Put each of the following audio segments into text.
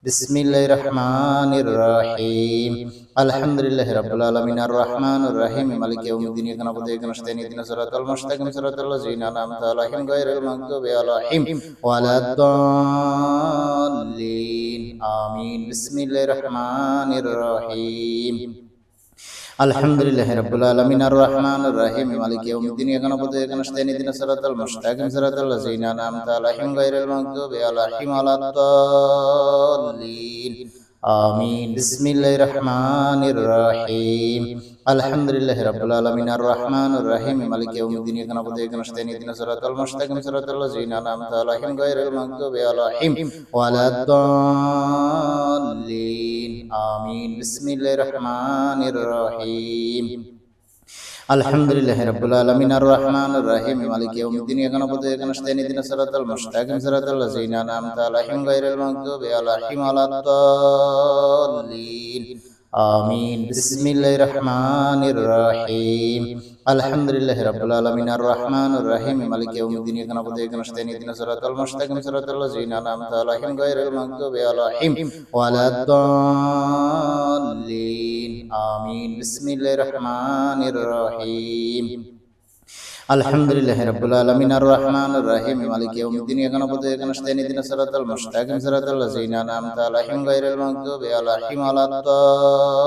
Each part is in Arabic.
বিসমিল্লাহির রহমানির রহিম আলহামদুলিল্লাহি রাব্বিল আলামিন আর রহমানির রহিম মালিকি ইয়াউমিদ্দিন ইyyaka na'budu wa iyyaka nasta'in ihdinas siratal mustaqim siratal ladzina an'amta alaihim ghairil maghdubi alaihim waladdallin আমিন বিসমিল্লাহির রহমানির রহিম আলহামদুলিল্লাহি রাব্বিল আলামিন আর রহমানির রহিম মালিকি ইয়াউমিদ্দিন ইyyaka na'budu wa iyyaka nasta'in ihdinas siratal mustaqim siratal ladzina an'amta alaihim ghairil maghdubi alaihim waladdallin আমিন বিসমিল্লাহির রহমানির রহিম আলহামদুলিল্লাহি রাব্বিল আলামিন আর রহমানির রহিম মালিকি ইয়াউমিদ্দিন ইyyaka na'budu wa iyyaka nasta'in ihdinas siratal mustaqim siratal ladzina an'amta alaihim ghairil maghdubi alaihim waladdallin আমিন বিসমিল্লাহির রহমানির রহিম আলহামদুলিল্লাহি রাব্বিল আলামিন আর রহমানির রহিম মালিকি ইয়াউমিদ্দিন ইyyaka na'budu wa iyyaka nasta'in ihdinas siratal mustaqim siratal ladzina an'amta alaihim ghairil maghdubi alaihim waladdallin আমিন বিসমিল্লাহির রহমানির রহিম আলহামদুলিল্লাহি রাব্বিল আলামিন আর রহমানির রহিম মালিকি ইয়াউমিদ্দিন ইyyaka na'budu wa iyyaka nasta'in ihdinas siratal mustaqim siratal ladzina an'amta alaihim ghairil maghdubi alaihim waladdallin আমিন বিসমিল্লাহির রহমানির রহিম আলহামদুলিল্লাহি রাব্বিল আলামিন আর রহমানির রহিম মালিকি ইয়াউমিদ্দিন ইyyaka na'budu wa iyyaka nasta'in ihdinas siratal mustaqim siratal ladzina an'amta alaihim ghairil maghdubi alaihim waladdallin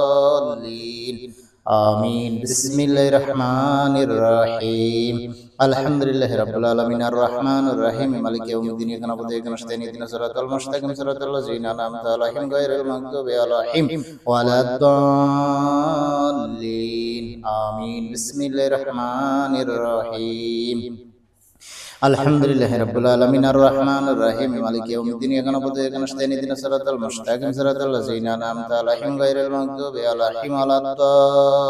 আমিন বিসমিল্লাহির রহমানির রহিম আলহামদুলিল্লাহি রাব্বিল আলামিন আর রহমানির রহিম মালিকি ইয়াউমিদ্দিন ইyyaka na'budu wa iyyaka nasta'in ihdinas siratal mustaqim siratal ladzina an'amta alaihim ghairil maghdubi alaihim waladdallin আমিন বিসমিল্লাহির রহমানির রহিম আলহামদুলিল্লাহি রাব্বিল আলামিন আর রহমানির রহিম মালিকি ইয়াউমিদ্দিন ইyyaka na'budu wa iyyaka nasta'in ihdinas siratal mustaqim siratal ladzina an'amta alaihim ghairil maghdubi alaihim waladdallin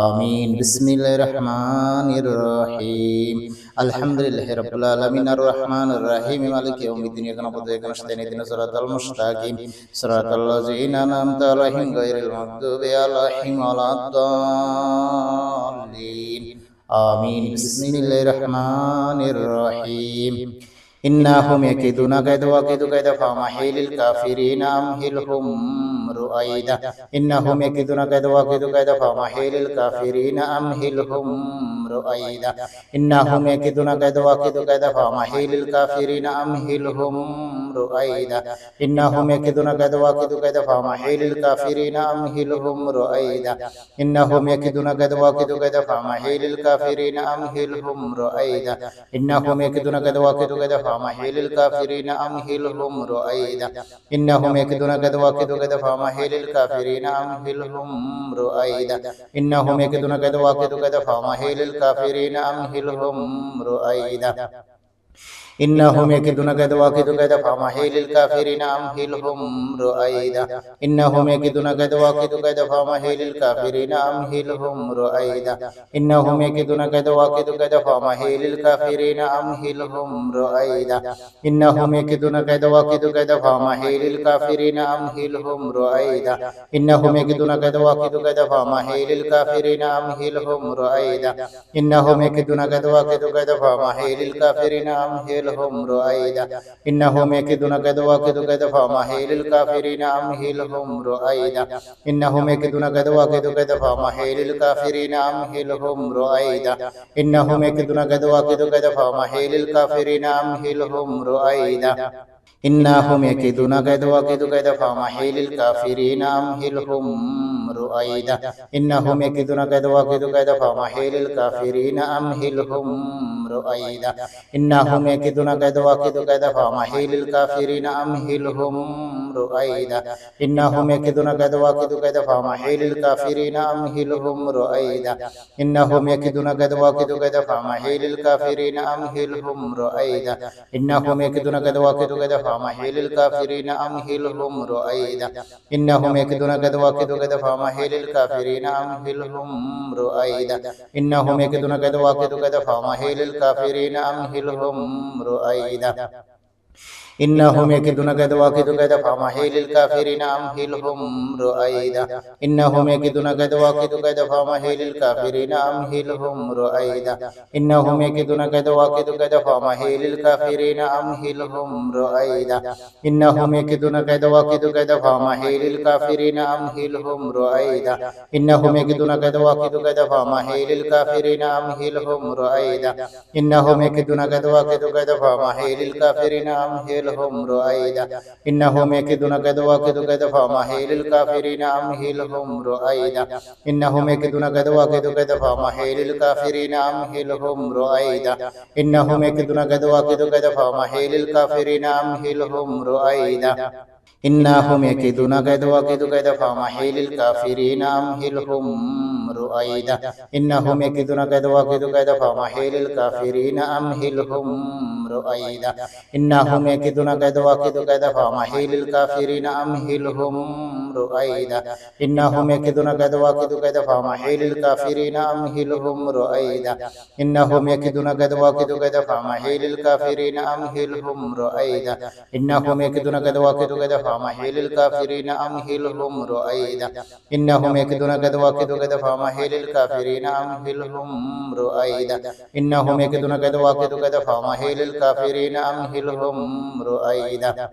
আমিন বিসমিল্লাহির রহমানির রহিম আলহামদুলিল্লাহি রাব্বিল আলামিন আর রহমানির রহিম মালিকি ইয়াউমিদ্দিন ইyyaka na'budu wa iyyaka nasta'in ihdinas siratal mustaqim siratal ladzina an'amta alaihim ghairil maghdubi alaihim waladdallin আমিন বিসমিল্লাহির রহমানির রহিম إنهم يكيدون كيدا وأكيد كيدا فمهل الكافرين أمهلهم رويدا إنهم يكيدون كيدا وأكيد كيدا فمهل الكافرين أمهلهم رويدا إنهم يكيدون كيدا وأكيد كيدا فمهل الكافرين أمهلهم رويدا إنهم يكيدون كيدا وأكيد كيدا فمهل الكافرين أمهلهم رويدا إنهم يكيدون كيدا وأكيد كيدا فمهل الكافرين أمهلهم رويدا إنهم يكيدون كيدا وأكيد كيدا فمهل الكافرين أمهلهم رويدا إنهم يكيدون كيدا وأكيد كيدا فمهل الكافرين أمهلهم رويدا إنهم يكيدون كيدا وأكيد كيدا فمهل الكافرين أمهلهم رويدا إنهم يكيدون كيدا وأكيد كيدا فمهل الكافرين أمهلهم رويدا إنهم يكيدون كيدا وأكيد كيدا فمهل الكافرين أمهلهم رويدا إنهم يكيدون كيدا وأكيد كيدا فمهل الكافرين أمهلهم رويدا إنهم يكيدون كيدا وأكيد كيدا فمهل الكافرين أمهلهم رويدا إنهم يكيدون كيدا وأكيد كيدا فمهل الكافرين أمهلهم رويدا إنهم يكيدون كيدا وأكيد كيدا فمهل الكافرين أمهلهم رويدا إنهم يكيدون كيدا وأكيد كيدا فمهل الكافرين أمهلهم رويدا إنهم يكيدون كيدا وأكيد كيدا فمهل الكافرين أمهلهم رويدا إنهم يكيدون كيدا وأكيد كيدا فمهل الكافرين أمهلهم رويدا إنهم يكيدون كيدا وأكيد كيدا فمهل الكافرين أمهلهم رويدا إنهم يكيدون كيدا وأكيد كيدا فمهل الكافرين أمهلهم رويدا إنهم يكيدون كيدا وأكيد كيدا فمهل الكافرين أمهلهم رويدا إنهم يكيدون كيدا وأكيد كيدا فمهل الكافرين أمهلهم رويدا إنهم يكيدون كيدا وأكيد كيدا فمهل الكافرين أمهلهم رويدا إنهم يكيدون كيدا وأكيد كيدا فمهل الكافرين أمهلهم رويدا إنهم يكيدون كيدا وأكيد كيدا فمهل الكافرين أمهلهم رويدا إنهم يكيدون كيدا وأكيد كيدا فمهل الكافرين أمهلهم رويدا إنهم يكيدون كيدا وأكيد كيدا فمهل الكافرين أمهلهم رويدا إنهم يكيدون كيدا وأكيد كيدا فمهل الكافرين أمهلهم رويدا إنهم يكيدون كيدا وأكيد كيدا فمهل الكافرين أمهلهم رويدا إنهم يكيدون كيدا وأكيد كيدا فمهل الكافرين أمهلهم رويدا إنهم يكيدون كيدا وأكيد كيدا فمهل الكافرين أمهلهم رويدا إنهم يكيدون كيدا وأكيد كيدا فمهل الكافرين أمهلهم رويدا إنهم يكيدون كيدا وأكيد كيدا فمهل الكافرين أمهلهم رويدا إنهم يكيدون كيدا وأكيد كيدا فمهل الكافرين أمهلهم رويدا إنهم يكيدون كيدا وأكيد كيدا فمهل الكافرين أمهلهم رويدا إنهم يكيدون كيدا وأكيد كيدا فمهل الكافرين أمهلهم رويدا إنهم يكيدون كيدا وأكيد كيدا فمهل الكافرين أمهلهم رويدا إنهم يكيدون كيدا وأكيد كيدا فمهل الكافرين أمهلهم رويدا إنهم يكيدون كيدا وأكيد كيدا فمهل الكافرين أمهلهم رويدا إنهم يكيدون كيدا وأكيد كيدا فمهل الكافرين أمهلهم رويدا إنهم يكيدون كيدا وأكيد كيدا فمهل الكافرين أمهلهم رويدا إنهم يكيدون كيدا وأكيد كيدا فمهل الكافرين أمهلهم رويدا إنهم يكيدون كيدا وأكيد كيدا فمهل الكافرين أمهلهم رويدا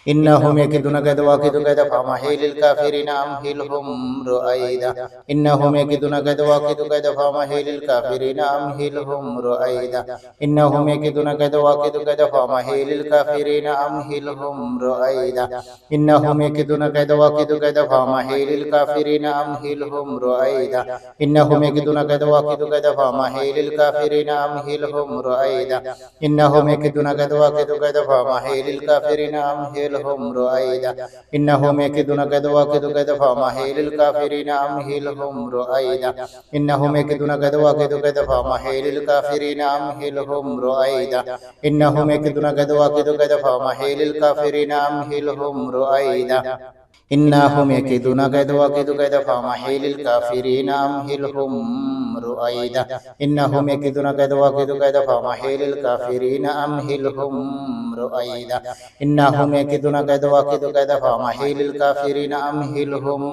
إنهم يكيدون كيدا وأكيد كيدا فمهل الكافرين أمهلهم رويدا إنهم يكيدون كيدا وأكيد كيدا فمهل الكافرين أمهلهم رويدا إنهم يكيدون كيدا وأكيد كيدا فمهل الكافرين أمهلهم رويدا إنهم يكيدون كيدا وأكيد كيدا فمهل الكافرين أمهلهم رويدا إنهم يكيدون كيدا وأكيد كيدا فمهل الكافرين أمهلهم رويدا إنهم يكيدون كيدا وأكيد كيدا فمهل الكافرين أمهلهم رويدا إنهم يكيدون كيدا وأكيد كيدا فمهل الكافرين أمهلهم رويدا إنهم يكيدون كيدا وأكيد كيدا فمهل الكافرين أمهلهم رويدا إنهم يكيدون كيدا وأكيد كيدا فمهل الكافرين أمهلهم رويدا إنهم يكيدون كيدا وأكيد كيدا فمهل الكافرين أمهلهم رويدا إنهم يكيدون كيدا وأكيد كيدا فمهل الكافرين أمهلهم رويدا إنهم يكيدون كيدا وأكيد كيدا فمهل الكافرين أمهلهم رويدا إنهم يكيدون كيدا وأكيد كيدا فمهل الكافرين أمهلهم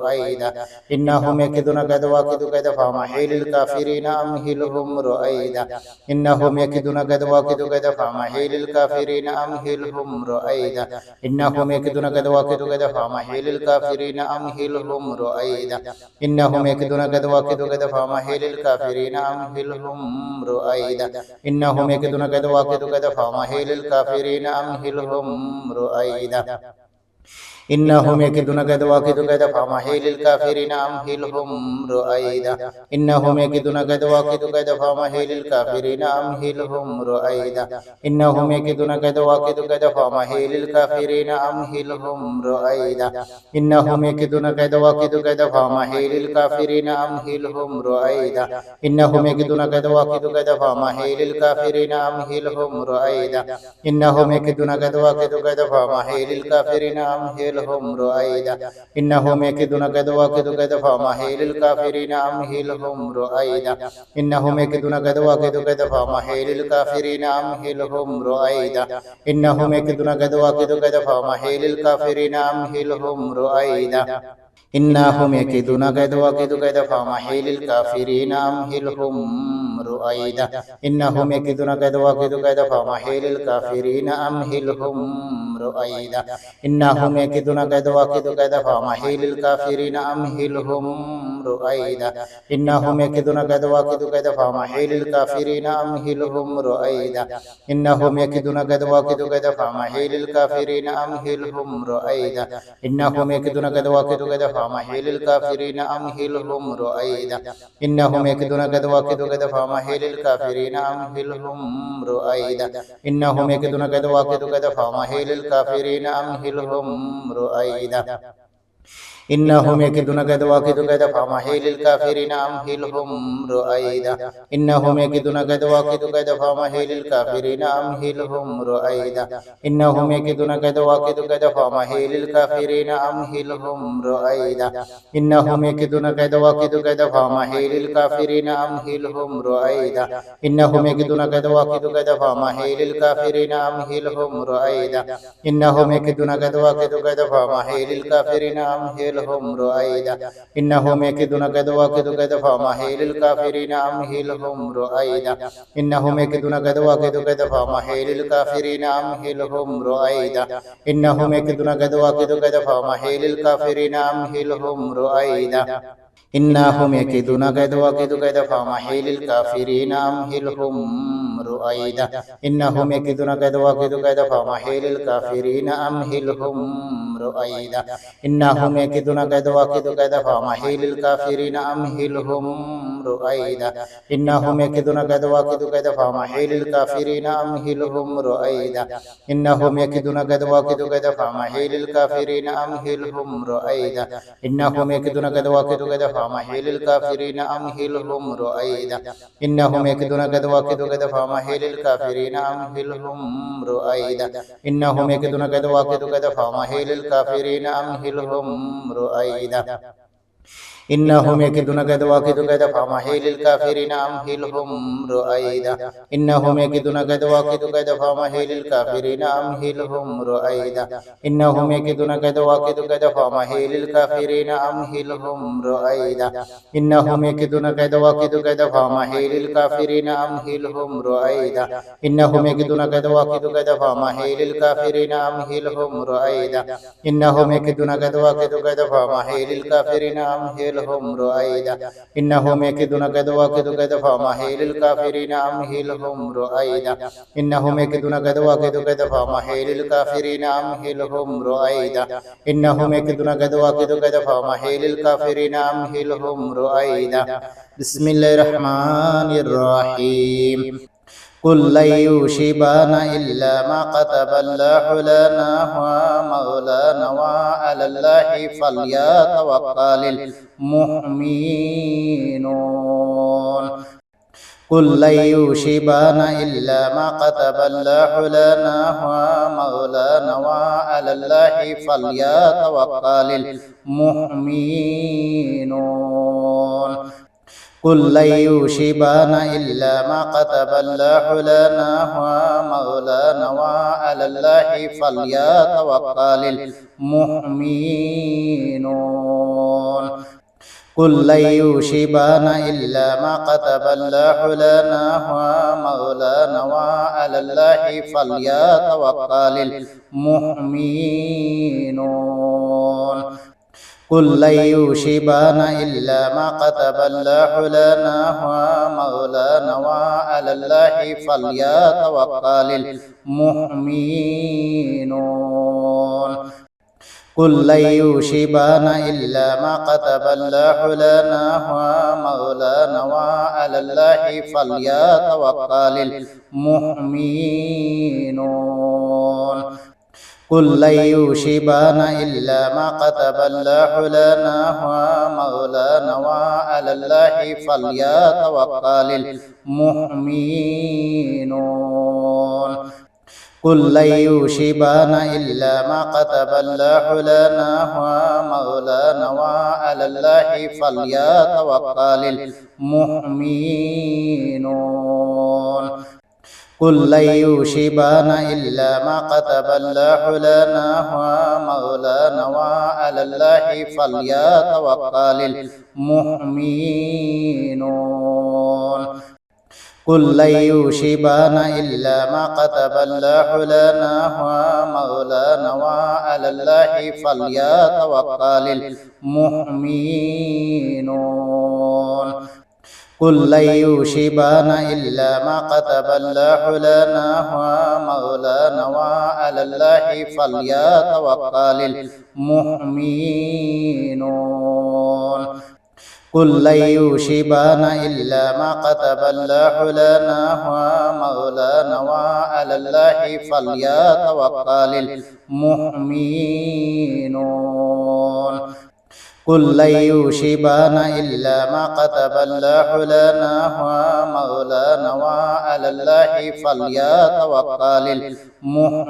رويدا إنهم يكيدون كيدا وأكيد كيدا فمهل الكافرين أمهلهم رويدا إنهم يكيدون كيدا وأكيد كيدا فمهل الكافرين أمهلهم رويدا إنهم يكيدون كيدا وأكيد كيدا فمهل الكافرين أمهلهم رويدا إنهم يكيدون كيدا وأكيد كيدا فمهل الكافرين أمهلهم رويدا إنهم يكيدون كيدا وأكيد كيدا فمهل الكافرين أمهلهم رويدا إنهم يكيدون كيدا وأكيد كيدا فمهل الكافرين أمهلهم رويدا إنهم يكيدون كيدا وأكيد كيدا فمهل الكافرين أمهلهم رويدا إنهم يكيدون كيدا وأكيد كيدا فمهل الكافرين أمهلهم رويدا إنهم يكيدون كيدا وأكيد كيدا فمهل الكافرين أمهلهم رويدا إنهم يكيدون كيدا وأكيد كيدا فمهل الكافرين أمهلهم رويدا إنهم يكيدون كيدا وأكيد كيدا فمهل الكافرين أمهلهم رويدا إنهم يكيدون كيدا وأكيد كيدا فمهل الكافرين أمهلهم رويدا إنهم يكيدون كيدا وأكيد كيدا فمهل الكافرين أمهلهم رويدا إنهم يكيدون كيدا وأكيد كيدا فمهل الكافرين أمهلهم رويدا إنهم يكيدون كيدا وأكيد كيدا فمهل الكافرين أمهلهم رويدا إنهم يكيدون كيدا وأكيد كيدا فمهل الكافرين أمهلهم رويدا إنهم يكيدون كيدا وأكيد كيدا فمهل الكافرين أمهلهم رويدا إنهم يكيدون كيدا وأكيد كيدا فمهل الكافرين أمهلهم رويدا إنهم يكيدون كيدا وأكيد كيدا فمهل الكافرين أمهلهم رويدا إنهم يكيدون كيدا وأكيد كيدا فمهل الكافرين أمهلهم رويدا إنهم يكيدون كيدا وأكيد كيدا فمهل الكافرين أمهلهم رويدا إنهم يكيدون كيدا وأكيد كيدا فمهل الكافرين أمهلهم رويدا إنهم يكيدون كيدا وأكيد كيدا فمهل الكافرين أمهلهم رويدا إنهم يكيدون كيدا وأكيد كيدا فمهل الكافرين أمهلهم رويدا إنهم يكيدون كيدا وأكيد كيدا فمهل الكافرين أمهلهم رويدا إنهم يكيدون كيدا وأكيد كيدا فمهل الكافرين أمهلهم رويدا إنهم يكيدون كيدا وأكيد كيدا فمهل الكافرين أمهلهم رويدا إنهم يكيدون كيدا وأكيد كيدا فمهل الكافرين أمهلهم رويدا إنهم يكيدون كيدا وأكيد كيدا فمهل الكافرين أمهلهم رويدا إنهم يكيدون كيدا وأكيد كيدا فمهل الكافرين أمهلهم رويدا إنهم يكيدون كيدا وأكيد كيدا فمهل الكافرين أمهلهم رويدا إنهم يكيدون كيدا وأكيد كيدا فمهل الكافرين أمهلهم رويدا إنهم يكيدون كيدا وأكيد كيدا فمهل الكافرين أمهلهم رويدا إنهم يكيدون كيدا وأكيد كيدا فمهل الكافرين أمهلهم رويدا إنهم يكيدون كيدا وأكيد كيدا فمهل الكافرين أمهلهم رويدا إنهم يكيدون كيدا وأكيد كيدا فمهل الكافرين أمهلهم رويدا إنهم يكيدون كيدا وأكيد كيدا فمهل الكافرين أمهلهم رويدا إنهم يكيدون كيدا وأكيد كيدا فمهل الكافرين أمهلهم رويدا إنهم يكيدون كيدا وأكيد كيدا فمهل الكافرين أمهلهم رويدا إنهم يكيدون كيدا وأكيد كيدا فمهل الكافرين أمهلهم رويدا إنهم يكيدون كيدا وأكيد كيدا فمهل الكافرين أمهلهم رويدا إنهم يكيدون كيدا وأكيد كيدا فمهل الكافرين أمهلهم رويدا إنهم يكيدون كيدا وأكيد كيدا فمهل الكافرين أمهلهم رويدا إنهم يكيدون كيدا وأكيد كيدا فمهل الكافرين أمهلهم رويدا إنهم يكيدون كيدا وأكيد كيدا فمهل الكافرين أمهلهم رويدا إنهم يكيدون كيدا وأكيد كيدا فمهل الكافرين أمهلهم رويدا إنهم يكيدون كيدا وأكيد كيدا فمهل الكافرين أمهلهم رويدا بسم الله الرحمن الرحيم قل لن يصيبنا إلا ما كتب الله لنا هو مولانا وعلى الله فليتوكل المؤمنون قل لن يصيبنا إلا ما كتب الله لنا هو مولانا وعلى الله فليتوكل المؤمنون قل لن يصيبنا إلا ما كتب الله لنا هو مولانا وعلى الله فليتوكل المؤمنون قل لن يصيبنا إلا ما كتب الله لنا هو مولانا وعلى الله فليتوكل المؤمنون قل لن يصيبنا إلا ما كتب الله لنا هو مولانا وعلى الله فليتوكل المؤمنون قل لن يصيبنا إلا ما كتب الله لنا هو مولانا وعلى الله فليتوكل المؤمنون قل لن يصيبنا إلا ما كتب الله لنا هو مولانا وعلى الله فليتوكل المؤمنون قل لن يصيبنا إلا ما كتب الله لنا هو مولانا وعلى الله فليتوكل المؤمنون قل لن يصيبنا إلا ما كتب الله لنا هو مولانا وعلى الله فليتوكل المؤمنون قل لن يصيبنا إلا ما كتب الله لنا هو مولانا وعلى الله فليتوكل المؤمنون قل لن يصيبنا إلا ما كتب الله لنا هو مولانا وعلى الله فليتوكل المؤمنون قل لن يصيبنا إلا ما كتب الله لنا هو مولانا وعلى الله فليتوكل المؤمنون قل لن يصيبنا إلا ما كتب الله لنا هو مولانا وعلى الله فليتوكل المؤمنون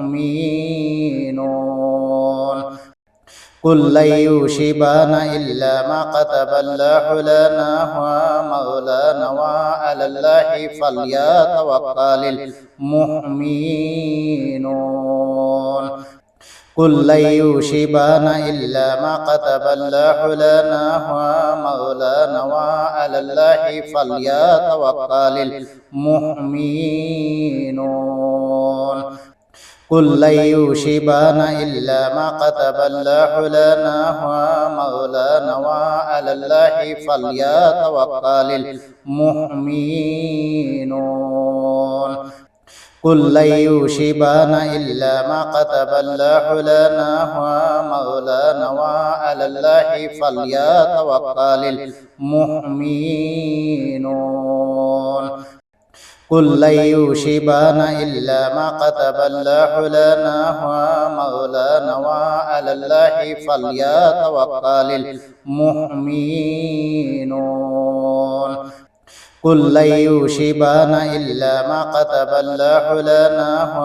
قل لن يصيبنا إلا ما كتب الله لنا هو مولانا وعلى الله فليتوكل المؤمنون قل لن يصيبنا إلا ما كتب الله لنا هو مولانا وعلى الله فليتوكل المؤمنون قل لن يصيبنا إلا ما كتب الله لنا هو مولانا وعلى الله فليتوكل المؤمنون قل لن يصيبنا إلا ما كتب الله لنا هو مولانا وعلى الله فليتوكل المؤمنون قل لن يصيبنا إلا ما كتب الله لنا هو مولانا وعلى الله فليتوكل المؤمنون قل لن يصيبنا إلا ما كتب الله لنا هو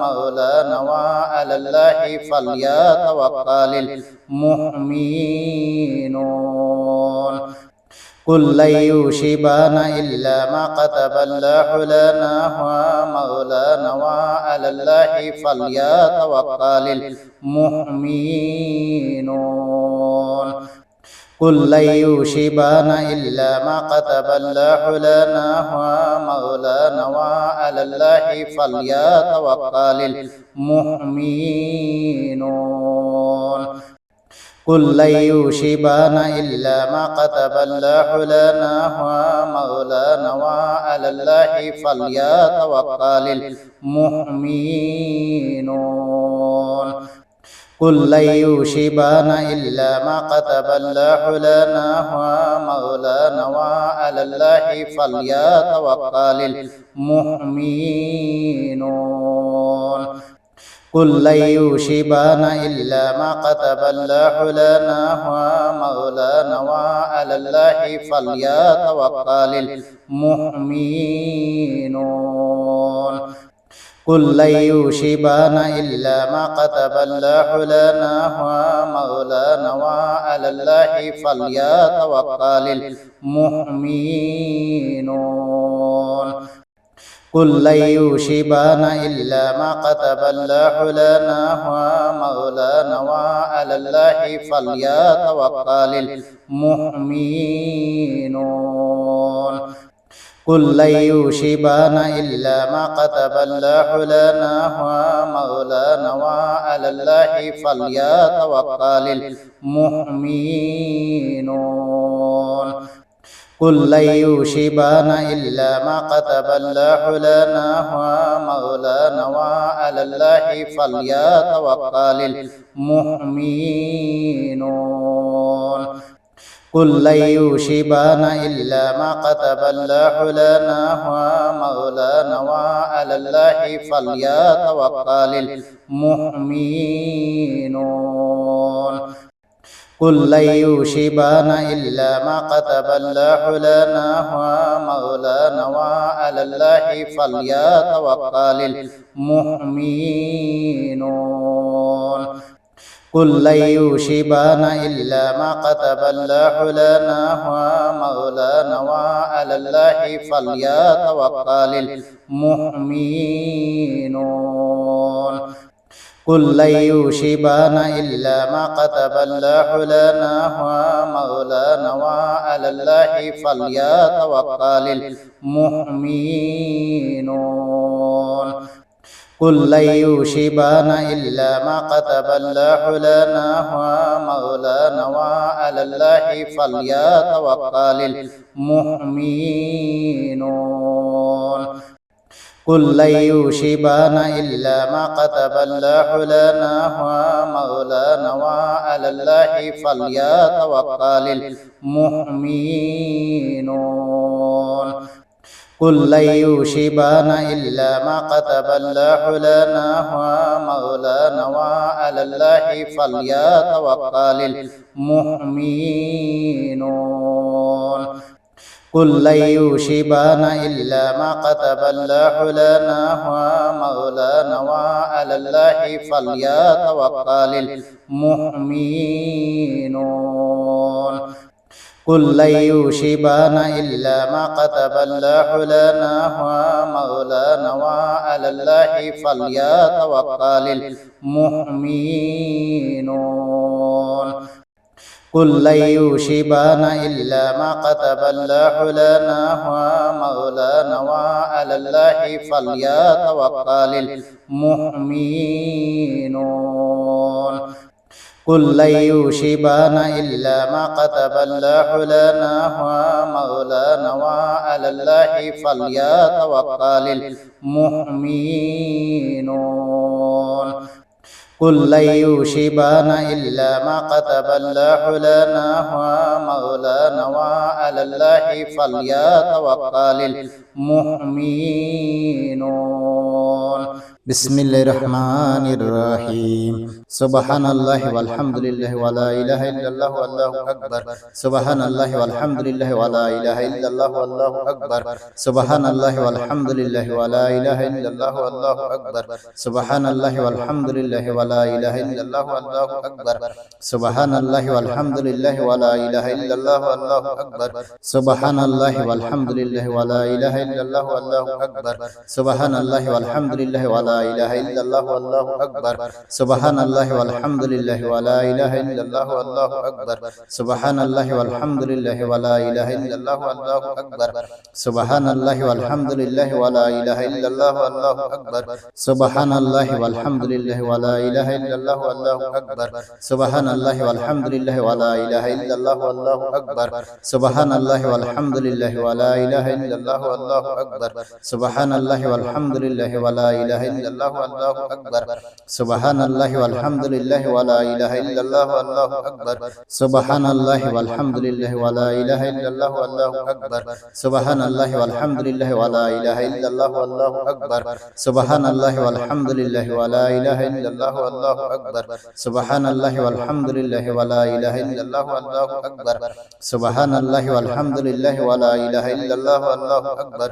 مولانا وعلى الله فليتوكل المؤمنون قل لن يصيبنا إلا ما كتب الله لنا هو مولانا وعلى الله فليتوكل المؤمنون قل لن يصيبنا إلا ما كتب الله لنا هو مولانا وعلى الله فليتوكل المؤمنون قل لن يصيبنا إلا ما كتب الله لنا هو مولانا وعلى الله فليتوكل المؤمنون قل لن يصيبنا إلا ما كتب الله لنا هو مولانا وعلى الله فليتوكل المؤمنون قل لن يصيبنا إلا ما كتب الله لنا هو مولانا وعلى الله فليتوكل المؤمنون قل لن يصيبنا إلا ما كتب الله لنا هو مولانا وعلى الله فليتوكل المؤمنون قل لن يصيبنا إلا ما كتب الله لنا هو مولانا وعلى الله فليتوكل المؤمنون قل لن يصيبنا إلا ما كتب الله لنا هو مولانا وعلى الله فليتوكل المؤمنون قل لن يصيبنا إلا ما كتب الله لنا هو مولانا وعلى الله فليتوكل المؤمنون قل لن يصيبنا إلا ما كتب الله لنا هو مولانا وعلى الله فليتوكل المؤمنون قل لن يصيبنا إلا ما كتب الله لنا هو مولانا وعلى الله فليتوكل المؤمنون قل لن يصيبنا إلا ما كتب الله لنا هو مولانا وعلى الله فليتوكل المؤمنون قل لن يصيبنا إلا ما كتب الله لنا هو مولانا وعلى الله فليتوكل المؤمنون قل لن يصيبنا إلا ما كتب الله لنا هو مولانا وعلى الله فليتوكل المؤمنون قل لن يصيبنا إلا ما كتب الله لنا هو مولانا وعلى الله فليتوكل المؤمنون قل لن يصيبنا إلا ما كتب الله لنا هو مولانا وعلى الله فليتوكل المؤمنون قل لن يصيبنا إلا ما كتب الله لنا هو مولانا وعلى الله فليتوكل المؤمنون قل لن يصيبنا إلا ما كتب الله لنا هو مولانا وعلى الله فليتوكل المؤمنون قل لن يصيبنا إلا ما كتب الله لنا هو مولانا وعلى الله فليتوكل المؤمنون قل لن يصيبنا إلا ما كتب الله لنا هو مولانا وعلى الله فليتوكل المؤمنون قل لن يصيبنا إلا ما كتب الله لنا هو مولانا وعلى الله فليتوكل المؤمنون بسم الله الرحمن الرحيم سبحان الله والحمد لله ولا إله إلا الله والله أكبر سبحان الله والحمد لله ولا إله إلا الله والله أكبر سبحان الله والحمد لله ولا إله إلا الله والله أكبر سبحان الله والحمد لله ولا إله إلا الله والله أكبر سبحان الله والحمد لله ولا إله إلا الله والله أكبر سبحان الله والحمد لله ولا إله إلا الله والله أكبر سبحان الله والحمد لله ولا إله إلا الله والله أكبر سبحان الله والحمد لله ولا إله إلا الله والله أكبر سبحان الله والحمد لله ولا إله إلا الله والله أكبر سبحان الله والحمد لله ولا إله إلا الله والله أكبر سبحان الله والحمد لله ولا إله إلا الله والله أكبر سبحان الله والحمد لله ولا إله إلا الله والله أكبر سبحان الله والحمد لله ولا إله إلا الله والله أكبر سبحان الله والحمد لله ولا إله إلا الله والله أكبر سبحان الله والحمد لله ولا إله إلا الله والله أكبر سبحان الله والحمد لله ولا إله إلا الله والله أكبر سبحان الله والحمد لله ولا إله إلا الله والله أكبر سبحان الله والحمد لله ولا إله إلا الله والله أكبر سبحان الله والحمد لله ولا إله إلا الله والله أكبر سبحان الله والحمد لله ولا إله إلا الله والله أكبر سبحان الله والحمد لله ولا إله إلا الله والله أكبر سبحان الله والحمد لله ولا إله إلا الله والله أكبر سبحان الله والحمد لله ولا إله إلا الله والله أكبر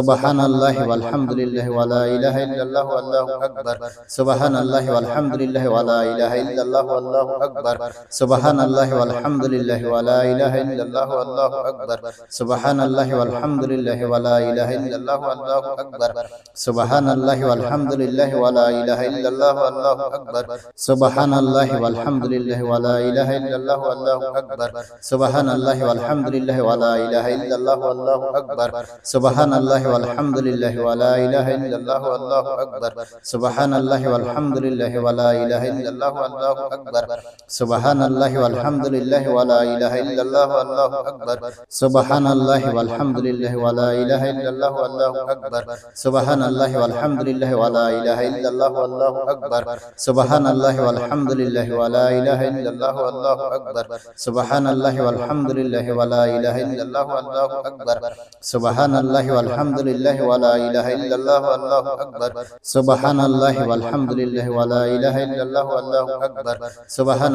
سبحان الله والحمد لله ولا إله إلا الله والله أكبر سبحان الله والحمد لله ولا إله إلا الله والله أكبر سبحان الله والحمد لله ولا إله إلا الله والله أكبر سبحان الله والحمد لله ولا إله إلا الله والله أكبر سبحان الله والحمد لله ولا إله إلا الله والله أكبر سبحان الله والحمد لله ولا إله إلا الله والله أكبر سبحان الله والحمد لله ولا إله إلا الله والله أكبر سبحان الله والحمد لله ولا إله إلا الله والله أكبر سبحان الله والحمد لله ولا إله إلا الله والله أكبر سبحان الله والحمد لله ولا إله إلا الله والله أكبر سبحان الله والحمد لله ولا إله إلا الله والله أكبر سبحان الله والحمد لله ولا إله إلا الله والله أكبر سبحان الله والحمد لله ولا إله إلا الله والله أكبر سبحان الله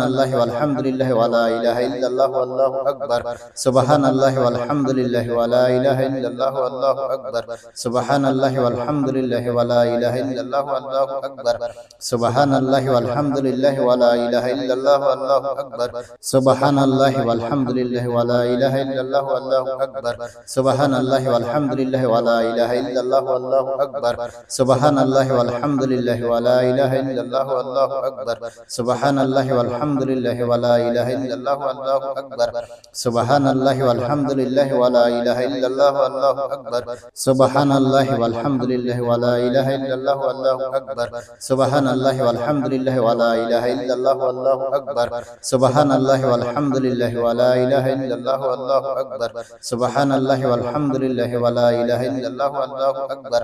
والحمد لله ولا إله إلا الله والله أكبر سبحان الله والحمد لله ولا إله إلا الله والله أكبر سبحان الله والحمد لله ولا إله إلا الله والله أكبر سبحان الله والحمد لله ولا إله إلا الله والله أكبر سبحان الله والحمد لله ولا إله إلا الله والله أكبر سبحان الله والحمد لله ولا إله إلا الله والله أكبر سبحان الله والحمد لله ولا إله إلا الله والله أكبر سبحان الله والحمد لله ولا إله إلا الله والله أكبر سبحان الله والحمد لله ولا إله إلا الله والله أكبر سبحان الله والحمد لله ولا إله إلا الله والله أكبر سبحان الله والحمد لله ولا إله إلا الله والله أكبر سبحان الله والحمد لله ولا إله إلا الله والله أكبر سبحان الله والحمد لله ولا ولا إله إلا الله والله أكبر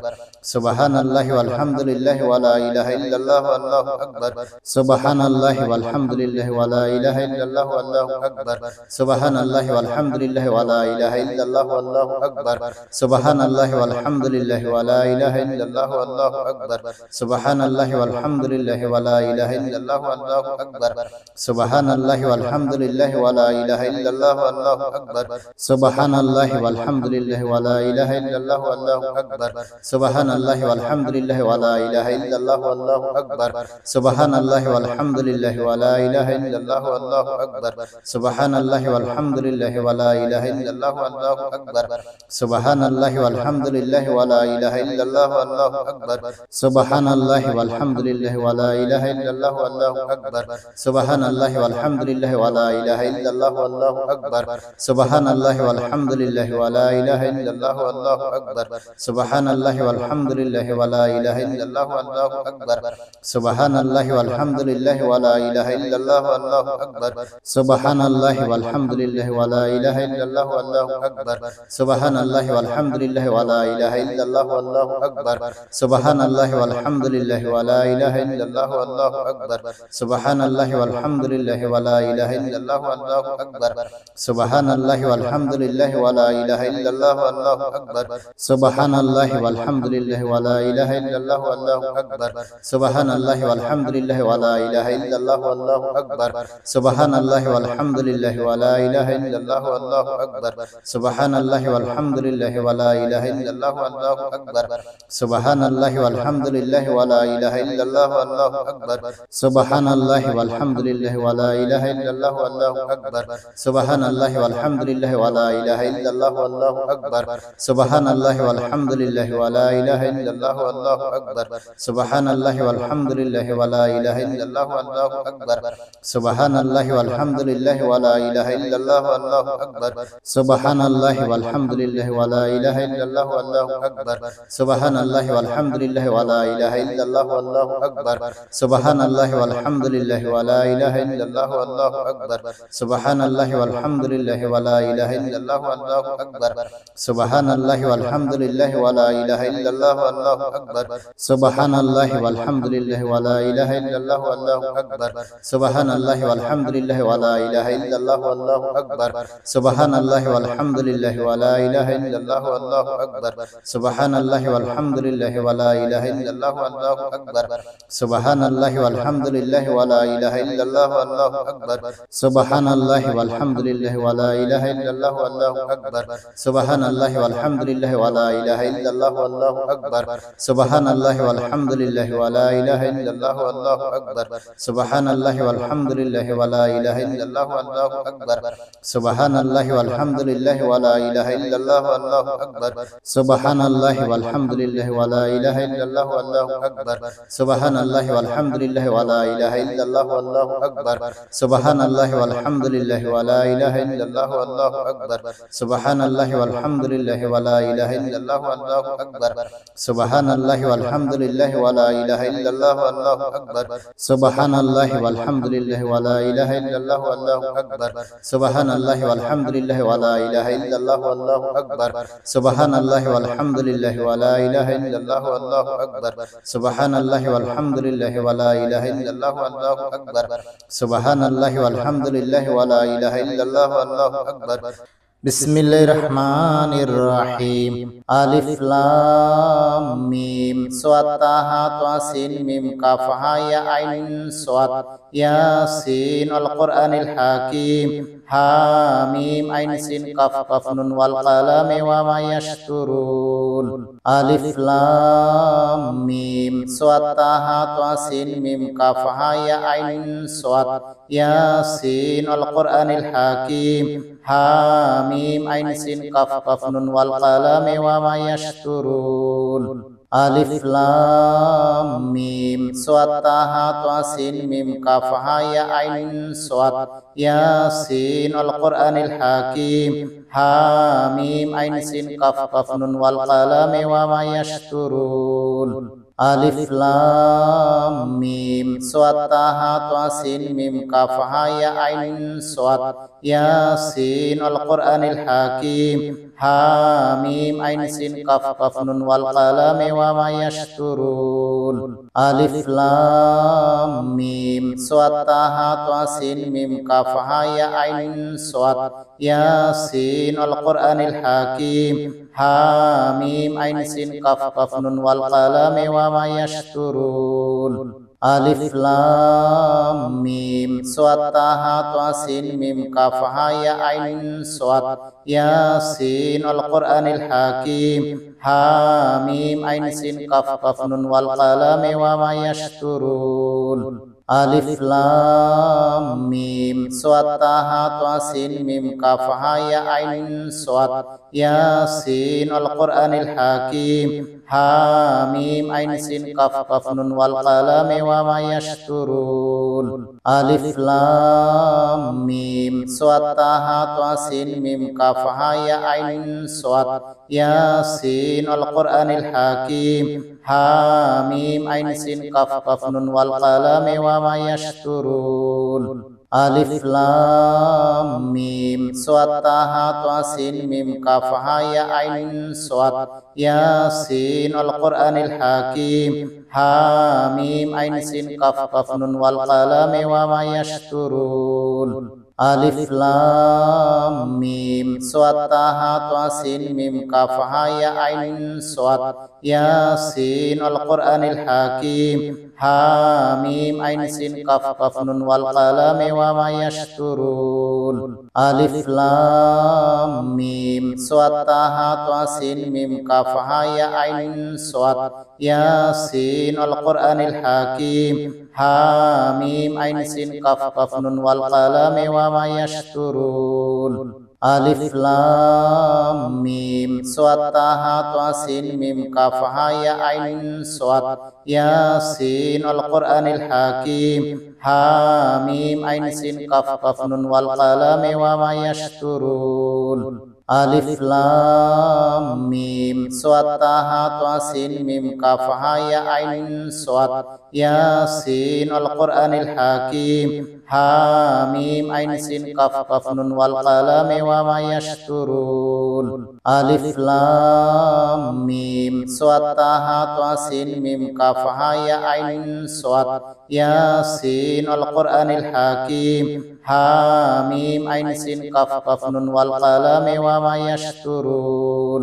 سبحان الله والحمد لله ولا إله إلا الله والله أكبر سبحان الله والحمد لله ولا إله إلا الله والله أكبر سبحان الله والحمد لله ولا إله إلا الله والله أكبر سبحان الله والحمد لله ولا إله إلا الله والله أكبر سبحان الله والحمد لله ولا إله إلا الله والله أكبر سبحان الله والحمد لله ولا إله إلا الله والله أكبر سبحان الله والحمد لله ولا إله إلا الله والله أكبر سبحان الله والحمد لله ولا إله إلا الله والله أكبر سبحان الله والحمد لله ولا إله إلا الله والله أكبر سبحان الله والحمد لله ولا إله إلا الله والله أكبر سبحان الله والحمد لله ولا إله إلا الله والله أكبر سبحان الله والحمد لله ولا إله إلا الله والله أكبر سبحان الله والحمد لله ولا إله إلا الله والله أكبر سبحان الله والحمد لله ولا إله إلا الله والله أكبر سبحان الله والحمد لله ولا إله إلا الله والله أكبر سبحان الله والحمد لله ولا إله إلا الله والله أكبر سبحان الله والحمد لله ولا إله إلا الله والله أكبر سبحان الله والحمد لله ولا إله إلا الله والله أكبر سبحان الله والحمد لله ولا إله إلا الله والله أكبر سبحان الله والحمد لله ولا إله إلا الله والله أكبر سبحان الله والحمد لله ولا إله إلا الله والله أكبر سبحان الله والحمد لله ولا إله إلا الله والله أكبر سبحان الله والحمد لله ولا إله إلا الله والله أكبر سبحان الله والحمد لله ولا إله إلا الله والله أكبر سبحان الله والحمد لله ولا إله إلا الله والله أكبر سبحان الله والحمد لله ولا إله إلا الله والله أكبر سبحان الله والحمد لله ولا إله إلا الله والله أكبر سبحان الله والحمد لله ولا إله إلا الله والله أكبر سبحان الله والحمد لله ولا إله إلا الله والله أكبر سبحان الله والحمد لله ولا إله إلا الله والله أكبر سبحان الله والحمد لله ولا إله إلا الله والله أكبر سبحان الله والحمد لله ولا إله إلا الله والله أكبر سبحان الله والحمد لله ولا إله إلا الله والله أكبر سبحان الله والحمد لله ولا إله إلا الله والله أكبر سبحان الله والحمد لله ولا إله إلا الله والله أكبر سبحان الله والحمد لله ولا إله إلا الله والله أكبر سبحان الله والحمد لله ولا إله إلا الله والله أكبر سبحان الله والحمد لله ولا إله إلا الله والله أكبر سبحان الله والحمد لله ولا إله إلا الله والله أكبر سبحان الله والحمد لله ولا إله إلا الله والله أكبر سبحان الله والحمد لله ولا إله إلا الله والله أكبر سبحان الله والحمد لله ولا إله إلا الله والله أكبر سبحان الله والحمد لله ولا إله إلا الله والله أكبر سبحان الله والحمد لله ولا إله إلا الله والله أكبر سبحان الله والحمد لله ولا إله إلا الله والله أكبر سبحان الله والحمد لله ولا إله إلا الله والله أكبر سبحان الله والحمد لله ولا إله إلا الله والله أكبر سبحان الله والحمد لله ولا إله إلا الله والله أكبر سبحان الله والحمد لله ولا إله إلا الله والله أكبر سبحان الله والحمد لله ولا إله إلا الله والله أكبر سبحان الله والحمد لله ولا إله إلا الله والله أكبر سبحان الله والحمد لله ولا إله إلا الله والله أكبر سبحان الله والحمد لله ولا إله إلا الله والله أكبر سبحان الله والحمد لله ولا إله إلا الله والله أكبر سبحان الله والحمد لله ولا إله إلا الله والله أكبر سبحان الله والحمد لله ولا إله إلا الله والله أكبر بسم الله الرحمن الرحيم ألف لام ميم صاد طه طاسين ميم كاف ها يا عين صاد ياسين القرآن الحكيم حاميم عين سين قاف قاف نون والقلم وما يسطرون ألف لام ميم صاد طه طاسين ميم كاف ها يا عين صاد ياسين القرآن الحكيم حاميم عين سين قاف قاف نون والقلم وما يسطرون ألف لام ميم صاد طه طاسين ميم كاف ها يا عين صاد ياسين القرآن الحكيم حاميم عين سين قاف قاف نون والقلم وما يسطرون আলিফ লাম মিম সাদ তাহা তা সিন মিম কাফ হা ইয়া আইন সাদ ইয়াসিন আল কুরআনিল হাকিম হামিম আইন সিন কাফ কাফ নুন ওয়াল কালাম ওয়া মা ইয়াসতুরুন আলিফ লাম মিম সাদ তাহা তা সিন মিম কাফ হা ইয়া আইন সাদ ইয়াসিন আল কুরআনিল হাকিম হামিম আইন সিন কাফ কাফ নুন ওয়াল কালাম ওয়া মা ইয়াসতুরুন আলিফ লাম মিম সাদ তাহা তা সিন মিম কাফ হা ইয়া আইন সাদ ইয়াসিন আল কুরআনিল হাকিম হামিম আইন সিন কাফ কাফ নুন ওয়াল কালাম ওয়া মা ইয়াসতুরুন আলিফ লাম মিম সাদ তাহা তা সিন মিম কাফ হা ইয়া আইন সাদ ইয়াসিন আল কুরআনিল হাকিম হামিম আইন সিন কাফ কাফ নুন ওয়াল কালাম ওয়া মা ইয়াসতুরুন আলিফ লাম মিম সাদ তাহা তা সিন মিম কাফ হা ইয়া আইন সাদ ইয়াসিন আল কুরআনিল হাকিম হামিম আইন সিন কাফ কাফ নুন ওয়াল কালাম ওয়া মা ইয়াসতুরুন আলিফ লাম মিম সাদ তাহা তা সিন মিম কাফ হা ইয়া আইন সাদ ইয়াসিন আল কুরআনিল হাকিম হামিম আইন সিন কাফ কাফ নুন ওয়াল কালাম ওয়া মা ইয়াসতুরুন আলিফ লাম মিম সাদ তাহা তা সিন মিম কাফ হা ইয়া আইন সাদ ইয়াসিন আল কুরআনিল হাকিম হামিম আইন সিন কাফ কাফ নুন ওয়াল কালাম ওয়া মা ইয়াসতুরুন আলিফ লাম মিম সাদ তাহা তা সিন মিম কাফ হা ইয়া আইন সাদ ইয়াসিন আল কুরআনিল হাকিম হামিম আইন সিন কাফ কাফ নুন ওয়াল কালাম ওয়া মা ইয়াসতুরুন আলিফ লাম মিম সাদ তাহা তা সিন মিম কাফ হা ইয়া আইন সাদ ইয়াসিন আল কুরআনিল হাকিম হামিম আইন সিন কাফ কাফ নুন ওয়াল কালাম ওয়া মা ইয়াসতুরুন আলিফ লাম মিম সাদ তাহা তা সিন মিম কাফ হা ইয়া আইন সাদ ইয়াসিন আল কুরআনিল হাকিম হামিম আইন সিন কাফ কাফ নুন ওয়াল কালাম ওয়া মা ইয়াসতুরুন আলিফ লাম মিম সাদ তাহা তা সিন মিম কাফ হা ইয়া আইন সাদ ইয়াসিন আল কুরআনিল হাকিম হামিম আইন সিন কাফ কাফ নুন ওয়াল কালাম ওয়া মা ইয়াসতুরুন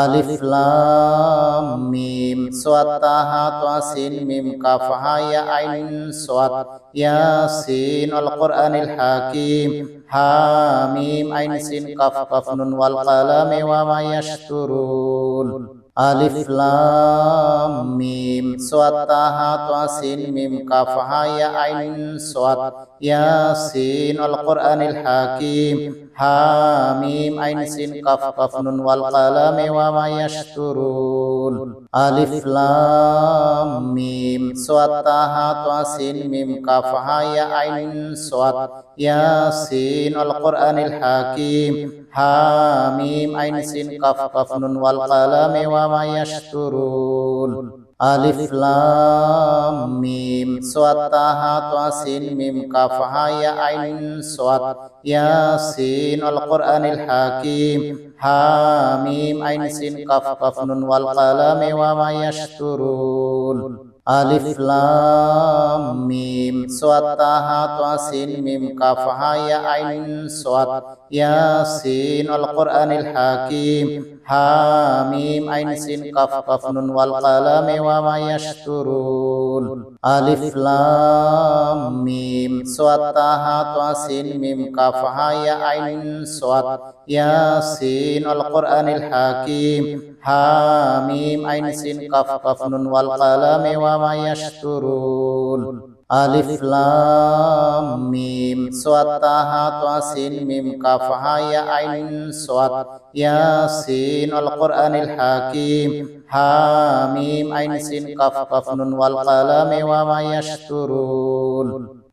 আলিফ লাম মিম সাদ তাহা তা সিন মিম কাফ হা ইয়া আইন সাদ ইয়াসিন আল কুরআনিল হাকিম হামিম আইন সিন কাফ কাফ নুন ওয়াল কালাম ওয়া মা ইয়াসতুরুন আলিফ লাম মিম সাদ তাহা তা সিন মিম কাফ হা ইয়া আইন সাদ ইয়াসিন আল কুরআনিল হাকিম হামিম আইন সিন কাফ কাফ নুন ওয়াল কালাম ওয়া মা ইয়াসতুরুন আলিফ লাম মিম সাদ তাহা তা সিন মিম কাফ হা ইয়া আইন সাদ ইয়াসিন আল কুরআনিল হাকিম হামিম আইন সিন কাফ কাফ নুন ওয়াল কালাম ওয়া মা ইয়াসতুরুন আলিফ লাম মিম সাদ তাহা তা সিন মিম কাফ হা ইয়া আইন সাদ ইয়াসিন আল কুরআনিল হাকিম হামিম আইন সিন কাফ কাফ নুন ওয়াল কালাম ওয়া মা ইয়াসতুরুন আলিফ লাম মিম সাদ তাহা তা সিন মিম কাফ হা ইয়া আইন সাদ ইয়াসিন আল কুরআনিল হাকিম হামিম আইন সিন কাফ কাফ নুন ওয়াল কালাম ওয়া মা ইয়াসতুরুন আলিফ লাম মিম সাদ তাহা তা সিন মিম কাফ হা ইয়া আইন সাদ ইয়াসিন আল কুরআনিল হাকিম হামিম আইন সিন কাফ কাফ নুন ওয়াল কালাম ওয়া মা ইয়াসতুরুন আলিফ লাম মিম সাদ তাহা তা সিন মিম কাফ হা ইয়া আইন সাদ ইয়াসিন আল কুরআনিল হাকিম হামিম আইন সিন কাফ কাফ নুন ওয়াল কালাম ওয়া মা ইয়াসতুরুন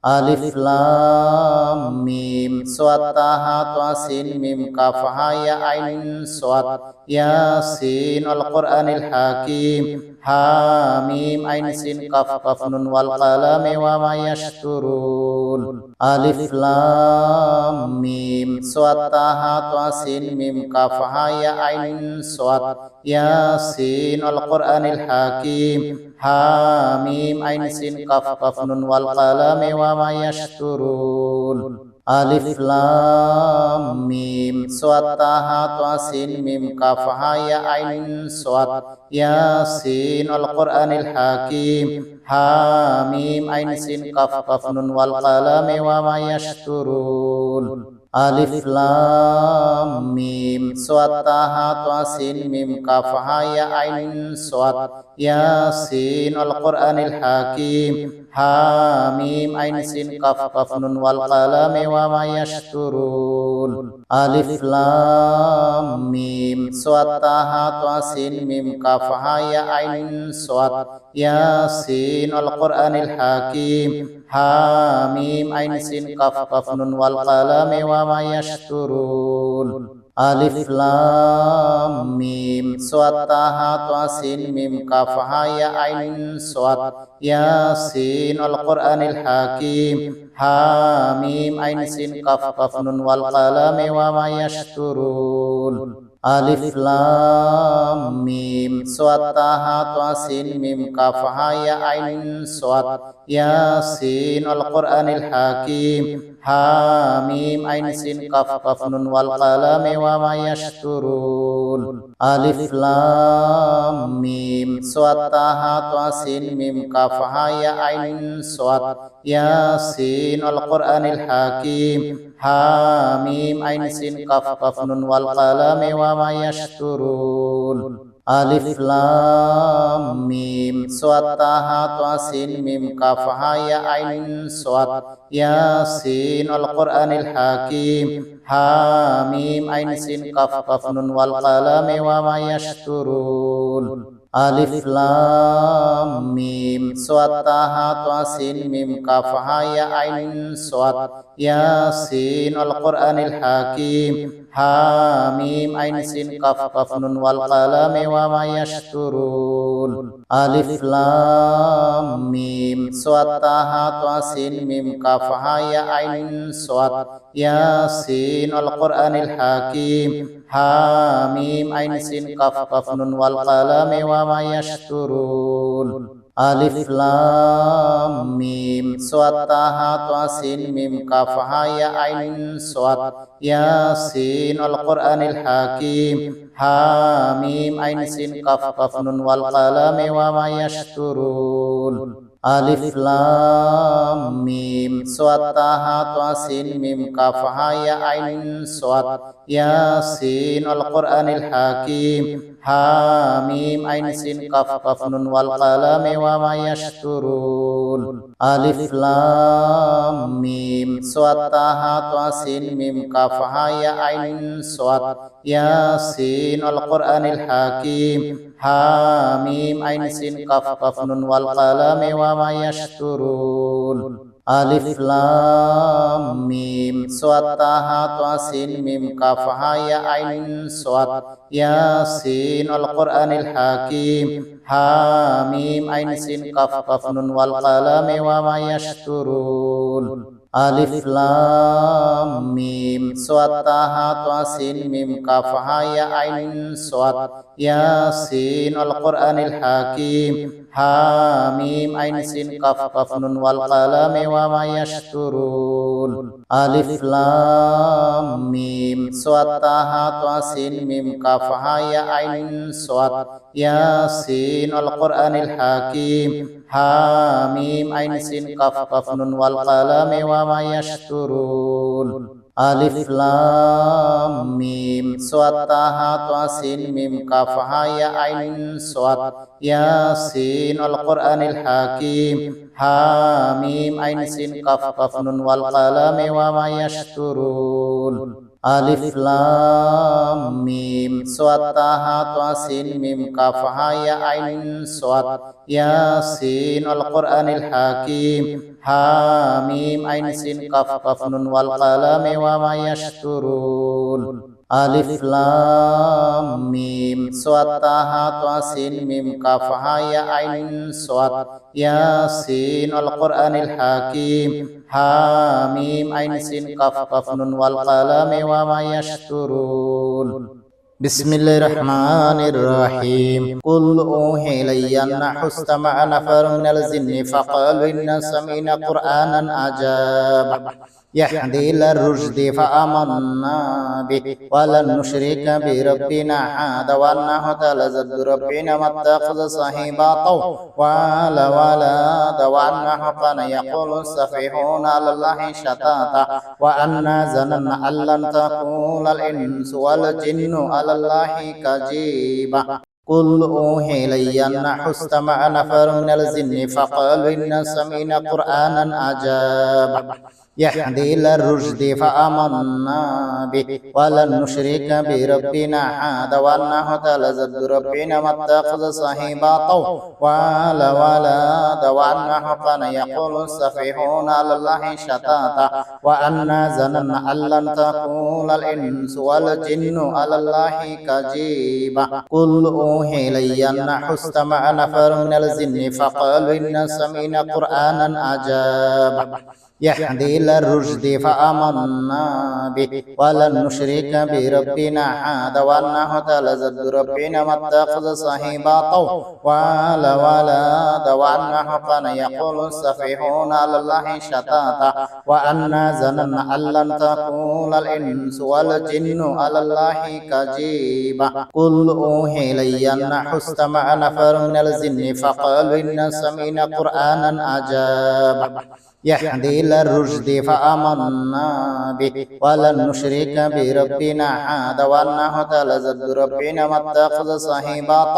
আলিফ লাম মিম সাদ তাহা তা সিন মিম কাফ হা ইয়া আইন সাদ ইয়াসিন আল কুরআনিল হাকিম হামিম আইন সিন কাফ কাফ নুন ওয়াল কালাম ওয়া মা ইয়াসতুরুন আলিফ লাম মিম সাদ তাহা তা সিন মিম কাফ হা ইয়া আইন সাদ ইয়াসিন আল কুরআনিল হাকিম হামিম আইন সিন কাফ কাফ নুন ওয়াল কালাম ওয়া মা ইয়াসতুরুন আলিফ লাম মিম সাদ তাহা তা সিন মিম কাফ হা ইয়া আইন সাদ ইয়াসিন আল কুরআনিল হাকিম হামিম আইন সিন কাফ কাফ নুন ওয়াল কালাম ওয়া মা ইয়াসতুরুন আলিফ লাম মিম সাদ তাহা তা সিন মিম কাফ হা ইয়া আইন সাদ ইয়াসিন আল কুরআনিল হাকিম হামিম আইন সিন কাফ কাফ নুন ওয়াল কালাম ওয়া মা ইয়াসতুরুন আলিফ লাম মিম সাদ তাহা তা সিন মিম কাফ হা ইয়া আইন সাদ ইয়াসিন আল কুরআনিল হাকিম হামিম আইন সিন কাফ কাফ নুন ওয়াল কালাম ওয়া মা ইয়াসতুরুন আলিফ লাম মিম সাদ তাহা তা সিন মিম কাফ হা ইয়া আইন সাদ ইয়াসিন আল কুরআনিল হাকিম হামিম আইন সিন কাফ কাফ নুন ওয়াল কালাম ওয়া মা ইয়াসতুরুন আলিফ লাম মিম সাদ তাহা তা সিন মিম কাফ হা ইয়া আইন সাদ ইয়াসিন আল কুরআনিল হাকিম হামিম আইন সিন কাফ কাফ নুন ওয়াল কালাম ওয়া মা ইয়াসতুরুন আলিফ লাম মিম সাদ তাহা তা সিন মিম কাফ হা ইয়া আইন সাদ ইয়াসিন আল কুরআনিল হাকিম হামিম আইন সিন কাফ কাফ নুন ওয়াল কালাম ওয়া মা ইয়াসতুরুন আলিফ লাম মিম সাদ তাহা তা সিন মিম কাফ হা ইয়া আইন সাদ ইয়াসিন আল কুরআনিল হাকিম হামিম আইন সিন কাফ কাফ নুন ওয়াল কালাম ওয়া মা ইয়াসতুরুন আলিফ লাম মিম সাদ তাহা তা সিন মিম কাফ হা ইয়া আইন সাদ ইয়াসিন আল কুরআনিল হাকিম হামিম আইন সিন কাফ কাফ নুন ওয়াল কালাম ওয়া মা ইয়াসতুরুন আলিফ লাম মিম সাদ তাহা তা সিন মিম কাফ হা ইয়া আইন সাদ ইয়াসিন আল কুরআনিল হাকিম হামিম আইন সিন কাফ কাফ নুন ওয়াল কালাম ওয়া মা ইয়াসতুরুন আলিফ লাম মিম সাদ তাহা তা সিন মিম কাফ হা ইয়া আইন সাদ ইয়াসিন আল কুরআনিল হাকিম হামিম আইন সিন কাফ কাফ নুন ওয়াল কালাম ওয়া মা ইয়াসতুরুন আলিফ লাম মিম সাদ তাহা তা সিন মিম কাফ হা ইয়া আইন সাদ ইয়াসিন আল কুরআনিল হাকিম হামিম আইন সিন কাফ কাফ নুন ওয়াল কালাম ওয়া মা ইয়াসতুরুন আলিফ লাম মিম সাদ তাহা তা সিন মিম কাফ হা ইয়া আইন সাদ ইয়াসিন আল কুরআনিল হাকিম হামিম আইন সিন কাফ কাফ নুন ওয়াল কালাম ওয়া মা ইয়াসতুরুন আলিফ লাম মিম সাদ তাহা তা সিন মিম কাফ হা ইয়া আইন সাদ ইয়াসিন আল কুরআনিল হাকিম হামিম আইন সিন কাফ কাফ নুন ওয়াল কালাম ওয়া মা ইয়াসতুরুন আলিফ লাম মিম সাদ তাহা তা সিন মিম কাফ হা ইয়া আইন সাদ ইয়াসিন আল কুরআনিল হাকিম হামিম আইন সিন কাফ কাফ নুন ওয়াল কালাম ওয়া মা ইয়াসতুরুন আলিফ লাম মিম সাদ তাহা তা সিন মিম কাফ হা ইয়া আইন সাদ ইয়াসিন আল কুরআনিল হাকিম হামিম আইন সিন কাফ কাফ নুন ওয়াল কালাম ওয়া মা ইয়াসতুরুন আলিফ লাম মিম সাদ তাহা তা সিন মিম কাফ হা ইয়া আইন সাদ ইয়াসিন আল কুরআনিল হাকিম হামিম আইন সিন কাফ কাফ নুন ওয়াল কালাম ওয়া মা ইয়াসতুরুন আলিফ লাম মিম সাদ তাহা তা সিন মিম কাফ হা ইয়া আইন সাদ ইয়াসিন আল কুরআনিল হাকিম হামিম আইন সিন কাফ কাফ নুন ওয়াল কালামি ওয়া মা ইয়াসতুরুন আলিফ লাম মিম সাদ তাহা তা সিন মিম কাফ হা ইয়া আইন সাদ ইয়াসিন আল কুরআনিল হাকিম হামিম আইন সিন কাফ কাফ নুন ওয়াল কালামি ওয়া মা ইয়াসতুরুন বিসমিল্লাহির রহমানির রহিম কুল উহি ইলাইয়া আন্নাহু ইসতামা'a নাফারুম মিনাল জিন্নি ফাকালু ইন্না সামি'না কুরআনান আজাব يهدي إلى الرشد فآمنا به ولن نشرك بربنا أحدا وأنه تعالى جد ربنا ما اتخذ صاحبة ولا ولد وأنه كان يقول السفيهون على الله شطاطا وأنا ظننا أن لن تقول الإنس والجن على الله كذبا قل أوحي إلي أنه استمع نفر من الجن فقالوا إنا سمعنا قرآنا عجبا يهدي إلى الرشد فآمنا به ولن نشرك بربنا أحدا وأنه تعالى جد ربنا ما اتخذ صاحبة ولا ولد وأنه كان يقول السفيهون على الله شطاطا وأنا ظننا أن لن تقول الإنس والجن على الله كذبا قل أوحي إلي أنه استمع نفر من الجن فقالوا إنا سمعنا قرآنا عجبا يهدي إلى الرشد فآمنا به ولن نشرك بربنا أحدا وأنه تعالى جد ربنا ما اتخذ صاحبة ولا ولد وأنه كان يقول السفيهون على الله شطاطا وأنا ظننا أن لن تقول الإنس والجن على الله كذبا قل أوحي إلي أنه استمع نفر من الجن فقالوا إنا سمعنا قرآنا عجبا يهدي إلى الرشد فآمنا به ولن نشرك بربنا أحدا وأنه تعالى جد ربنا ما اتخذ صاحبة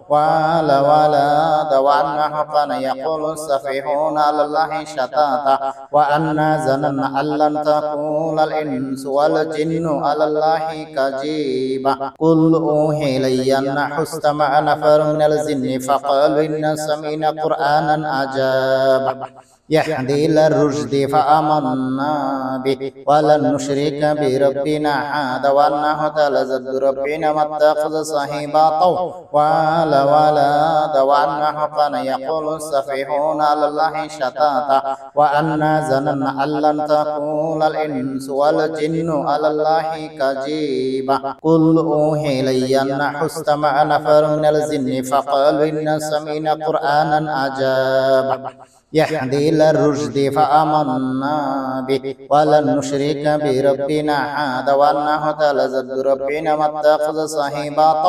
ولا ولد وأنه كان يقول السفيهون على الله شطاطا وأنا ظننا أن لن تقول الإنس والجن على الله كذبا قل أوحي إلي أنه استمع نفر من الجن فقالوا إنا سمعنا قرآنا عجبا يهدي إلى الرشد فآمنا به ولن نشرك بربنا أحدا وأنه تعالى جد ربنا ما اتخذ صاحبة ولا ولد وأنه كان يقول السفيهون على الله شطاطا وأنا ظننا أن لن تقول الإنس والجن على الله كذبا قل أوحي إلي أنه استمع نفر من الجن فقالوا إنا سمعنا قرآنا عجبا يهدي إلى الرشد فآمنا به ولن نشرك بربنا أحدا وأنه تعالى جد ربنا ما اتخذ صاحبة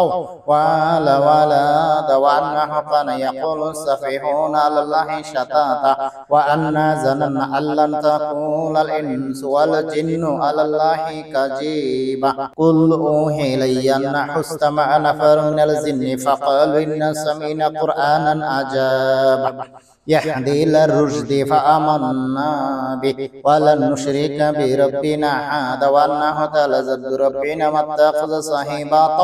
ولا ولد وأنه كان يقول السفيهون على الله شطاطا وأنا ظننا أن لن تقول الإنس والجن على الله كذبا قل أوحي إلي أنه استمع نفر من الجن فقالوا إنا سمعنا قرآنا عجبا يهدي إلى الرشد فآمنا به ولن نشرك بربنا أحدا وأنه تعالى جد ربنا ما اتخذ صاحبة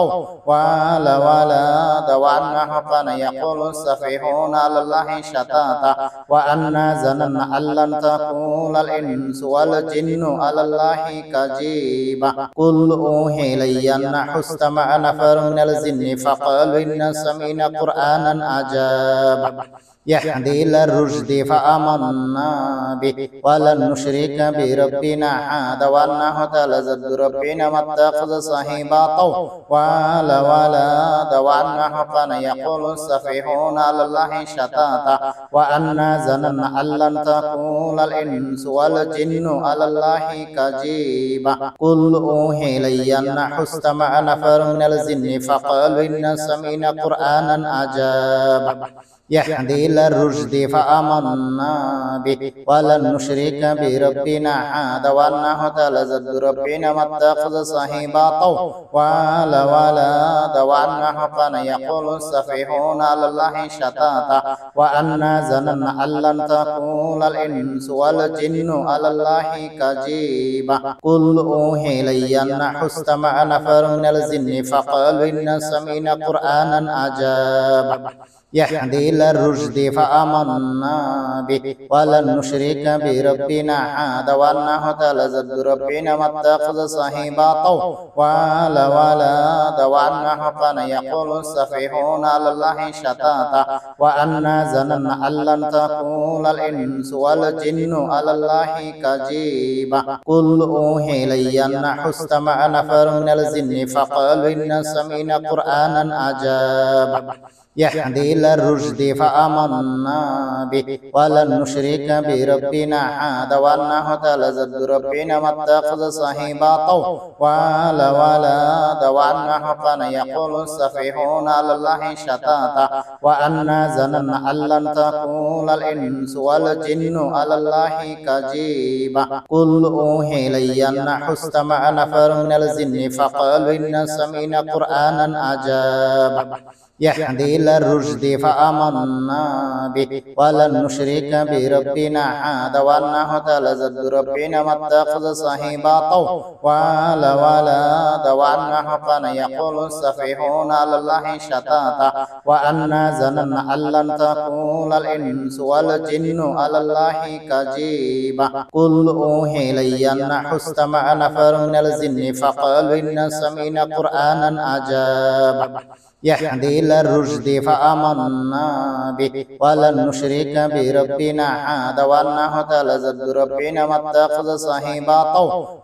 ولا ولد وأنه كان يقول السفيهون على الله شطاطا وأنا ظننا أن لن تقول الإنس والجن على الله كذبا قل أوحي إلي أنه استمع نفر من الجن فقالوا إنا سمعنا قرآنا عجبا يهدي إلى الرشد فآمنا به ولن نشرك بربنا أحدا وأنه تعالى جد ربنا ما اتخذ صاحبة ولا ولد وأنه كان يقول السفيهون على الله شطاطا وأنا ظننا أن لن تقول الإنس والجن على الله كذبا قل أوحي إلي أنه استمع نفر من الجن فقالوا إنا سمعنا قرآنا عجبا يهدي إلى الرشد فآمنا به ولن نشرك بربنا أحدا وأنه تعالى جد ربنا ما اتخذ صاحبة ولا ولد وأنه كان يقول السفيهون على الله شطاطا وأنا ظننا أن لن تقول الإنس والجن على الله كذبا قل أوحي إلي أنه استمع نفر من الجن فقالوا إنا سمعنا قرآنا عجبا يهدي إلى الرشد فآمنا به ولن نشرك بربنا أحدا وأنه تعالى جد ربنا ما اتخذ صاحبة ولا ولد وأنه كان يقول السفيهون على الله شطاطا وأنا ظننا أن لن تقول الإنس والجن على الله كذبا قل أوحي إلي أنه استمع نفر من الجن فقالوا إنا سمعنا قرآنا عجبا يهدي إلى الرشد فآمنا به ولن نشرك بربنا أحدا وأنه تعالى جد ربنا ما اتخذ صاحبة ولا ولد وأنه كان يقول السفيهون على الله شطاطا وأنا ظننا أن لن تقول الإنس والجن على الله كذبا قل أوحي إلي أنه استمع نفر من الجن فقالوا إنا سمعنا قرآنا عجبا يهدي إلى الرشد فآمنا به ولن نشرك بربنا أحدا وأنه تعالى جد ربنا ما اتخذ صاحبة ولا ولد وأنه كان يقول السفيهون على الله شطاطا وأنا ظننا أن لن تقول الإنس والجن على الله كذبا قل أوحي إلي أنه استمع نفر من الجن فقالوا إنا سمعنا قرآنا عجبا يهدي إلى الرشد فآمنا به ولن نشرك بربنا أحدا وأنه تعالى جد ربنا ما اتخذ صاحبة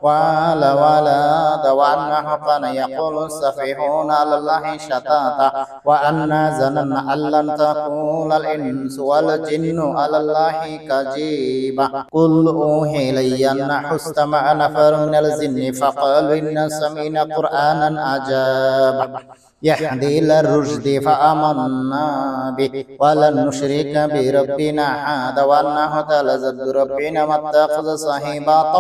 ولا ولد وأنه كان يقول السفيهون على الله شطاطا وأنا ظننا أن لن تقول الإنس والجن على الله كذبا قل أوحي إلي أنه استمع نفر من الجن فقالوا إنا سمعنا قرآنا عجبا يهدي إلى الرشد فآمنا به ولن نشرك بربنا أحدا وأنه تعالى جد ربنا ما اتخذ صاحبة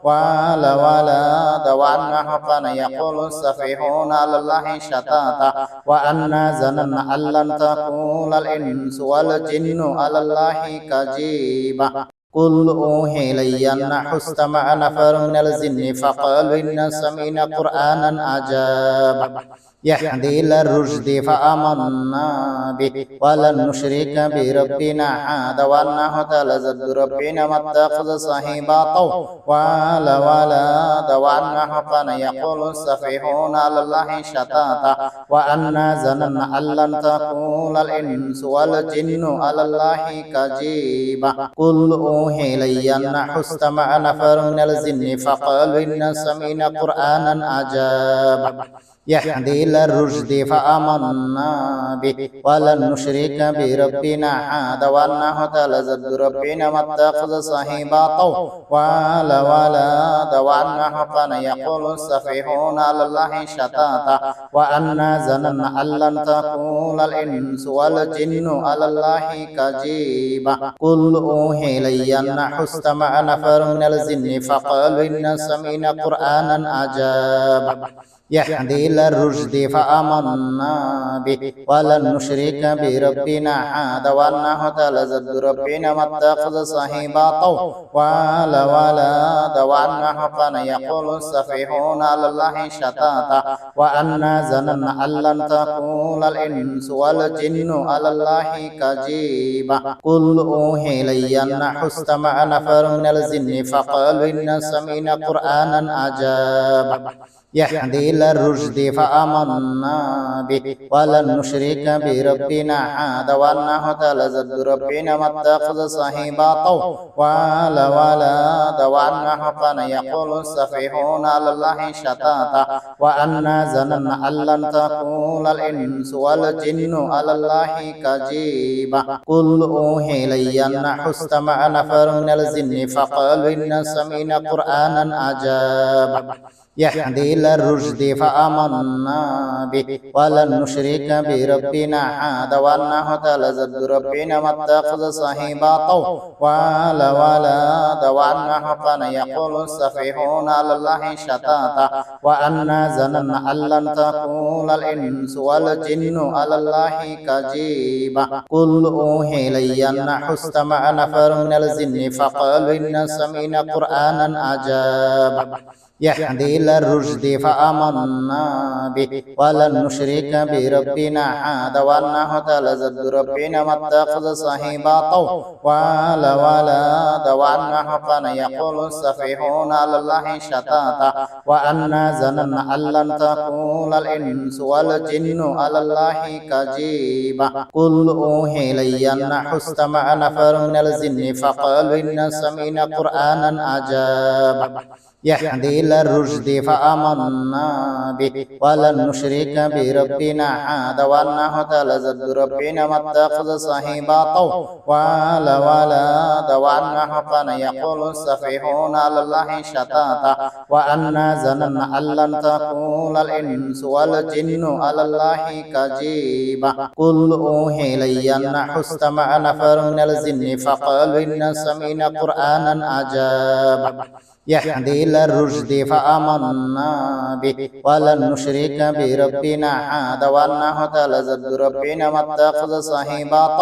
ولا ولد وأنه كان يقول السفيهون على الله شطاطا وأنا ظننا أن لن تقول الإنس والجن على الله كذبا قل أوحي إلي أنه استمع نفر من الجن فقالوا إنا سمعنا قرآنا عجبا يهدي إلى الرشد فآمنا به ولن نشرك بربنا أحدا وأنه تعالى جد ربنا ما اتخذ صاحبة ولا ولد وأنه كان يقول السفيهون على الله شطاطا وأنا ظننا أن لن تقول الإنس والجن على الله كذبا قل أوحي إلي أنه استمع نفر من الجن فقالوا إنا سمعنا قرآنا عجبا يهدي إلى الرشد فآمنا به ولن نشرك بربنا أحدا وأنه تعالى جد ربنا ما اتخذ صاحبة ولا ولد وأنه كان يقول السفيهون على الله شطاطا وأنا ظننا أن لن تقول الإنس والجن على الله كذبا قل أوحي إلي أنه استمع نفر من الجن فقالوا إنا سمعنا قرآنا عجبا يهدي إلى الرشد فآمنا به ولن نشرك بربنا أحدا وأنه تعالى جد ربنا ما اتخذ صاحبة ولا ولد وأنه كان يقول السفيهون على الله شطاطا وأنا ظننا أن لن تقول الإنس والجن على الله كذبا قل أوحي إلي أنه استمع نفر من الجن فقالوا إنا سمعنا قرآنا عجبا يهدي إلى الرشد فآمنا به ولن نشرك بربنا أحدا وأنه تعالى جد ربنا ما اتخذ صاحبة ولا ولد وأنه كان يقول السفيهون على الله شطاطا وأنا ظننا أن لن تقول الإنس والجن على الله كذبا قل أوحي إلي أنه استمع نفر من الجن فقالوا إنا سمعنا قرآنا عجبا يهدي إلى الرشد فآمنا به ولن نشرك بربنا أحدا وأنه تعالى جد ربنا ما اتخذ صاحبة ولا ولد وأنه كان يقول السفيهون على الله شطاطا وأنا ظننا أن لن تقول الإنس والجن على الله كذبا قل أوحي إلي أنه استمع نفر من الجن فقالوا إنا سمعنا قرآنا عجبا يهدي إلى الرشد فآمنا به ولن نشرك بربنا أحدا وأنه تعالى جد ربنا ما اتخذ صاحبة ولا ولد وأنه كان يقول السفيهون على الله شطاطا وأنا ظننا أن لن تقول الإنس والجن على الله كذبا قل أوحي إلي أنه استمع نفر من الجن فقالوا إنا سمعنا قرآنا عجبا يهدي إلى الرشد فآمنا به ولن نشرك بربنا أحدا وأنه تعالى جد ربنا ما اتخذ صاحبة ولا ولد وأنه كان يقول السفيهون على الله شطاطا وأنا ظننا أن لن تقول الإنس والجن على الله كذبا قل أوحي إلي أنه استمع نفر من الجن فقالوا إنا سمعنا قرآنا عجبا يهدي إلى الرشد فآمنا به ولن نشرك بربنا أحدا وأنه تعالى جد ربنا ما اتخذ صاحبة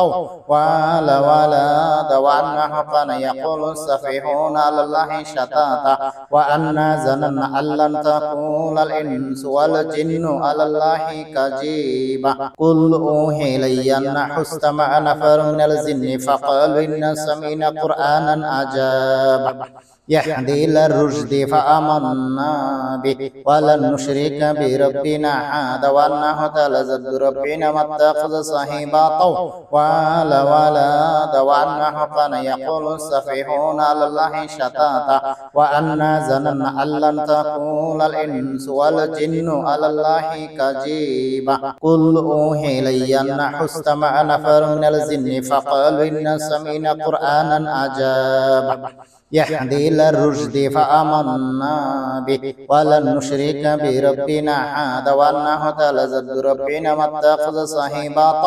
ولا ولد وأنه كان يقول السفيهون على الله شطاطا وأنا ظننا أن لن تقول الإنس والجن على الله كذبا قل أوحي إلي أنه استمع نفر من الجن فقالوا إنا سمعنا قرآنا عجبا يهدي إلى الرشد فآمنا به ولن نشرك بربنا أحدا وأنه تعالى جد ربنا ما اتخذ صاحبة ولا ولد وأنه كان يقول السفيهون على الله شطاطا وأنا ظننا أن لن تقول الإنس والجن على الله كذبا قل أوحي إلي أنه استمع نفر من الجن فقالوا إنا سمعنا قرآنا عجبا يهدي إلى الرشد فآمنا به ولن نشرك بربنا أحدا وأنه تعالى جد ربنا ما اتخذ صاحبة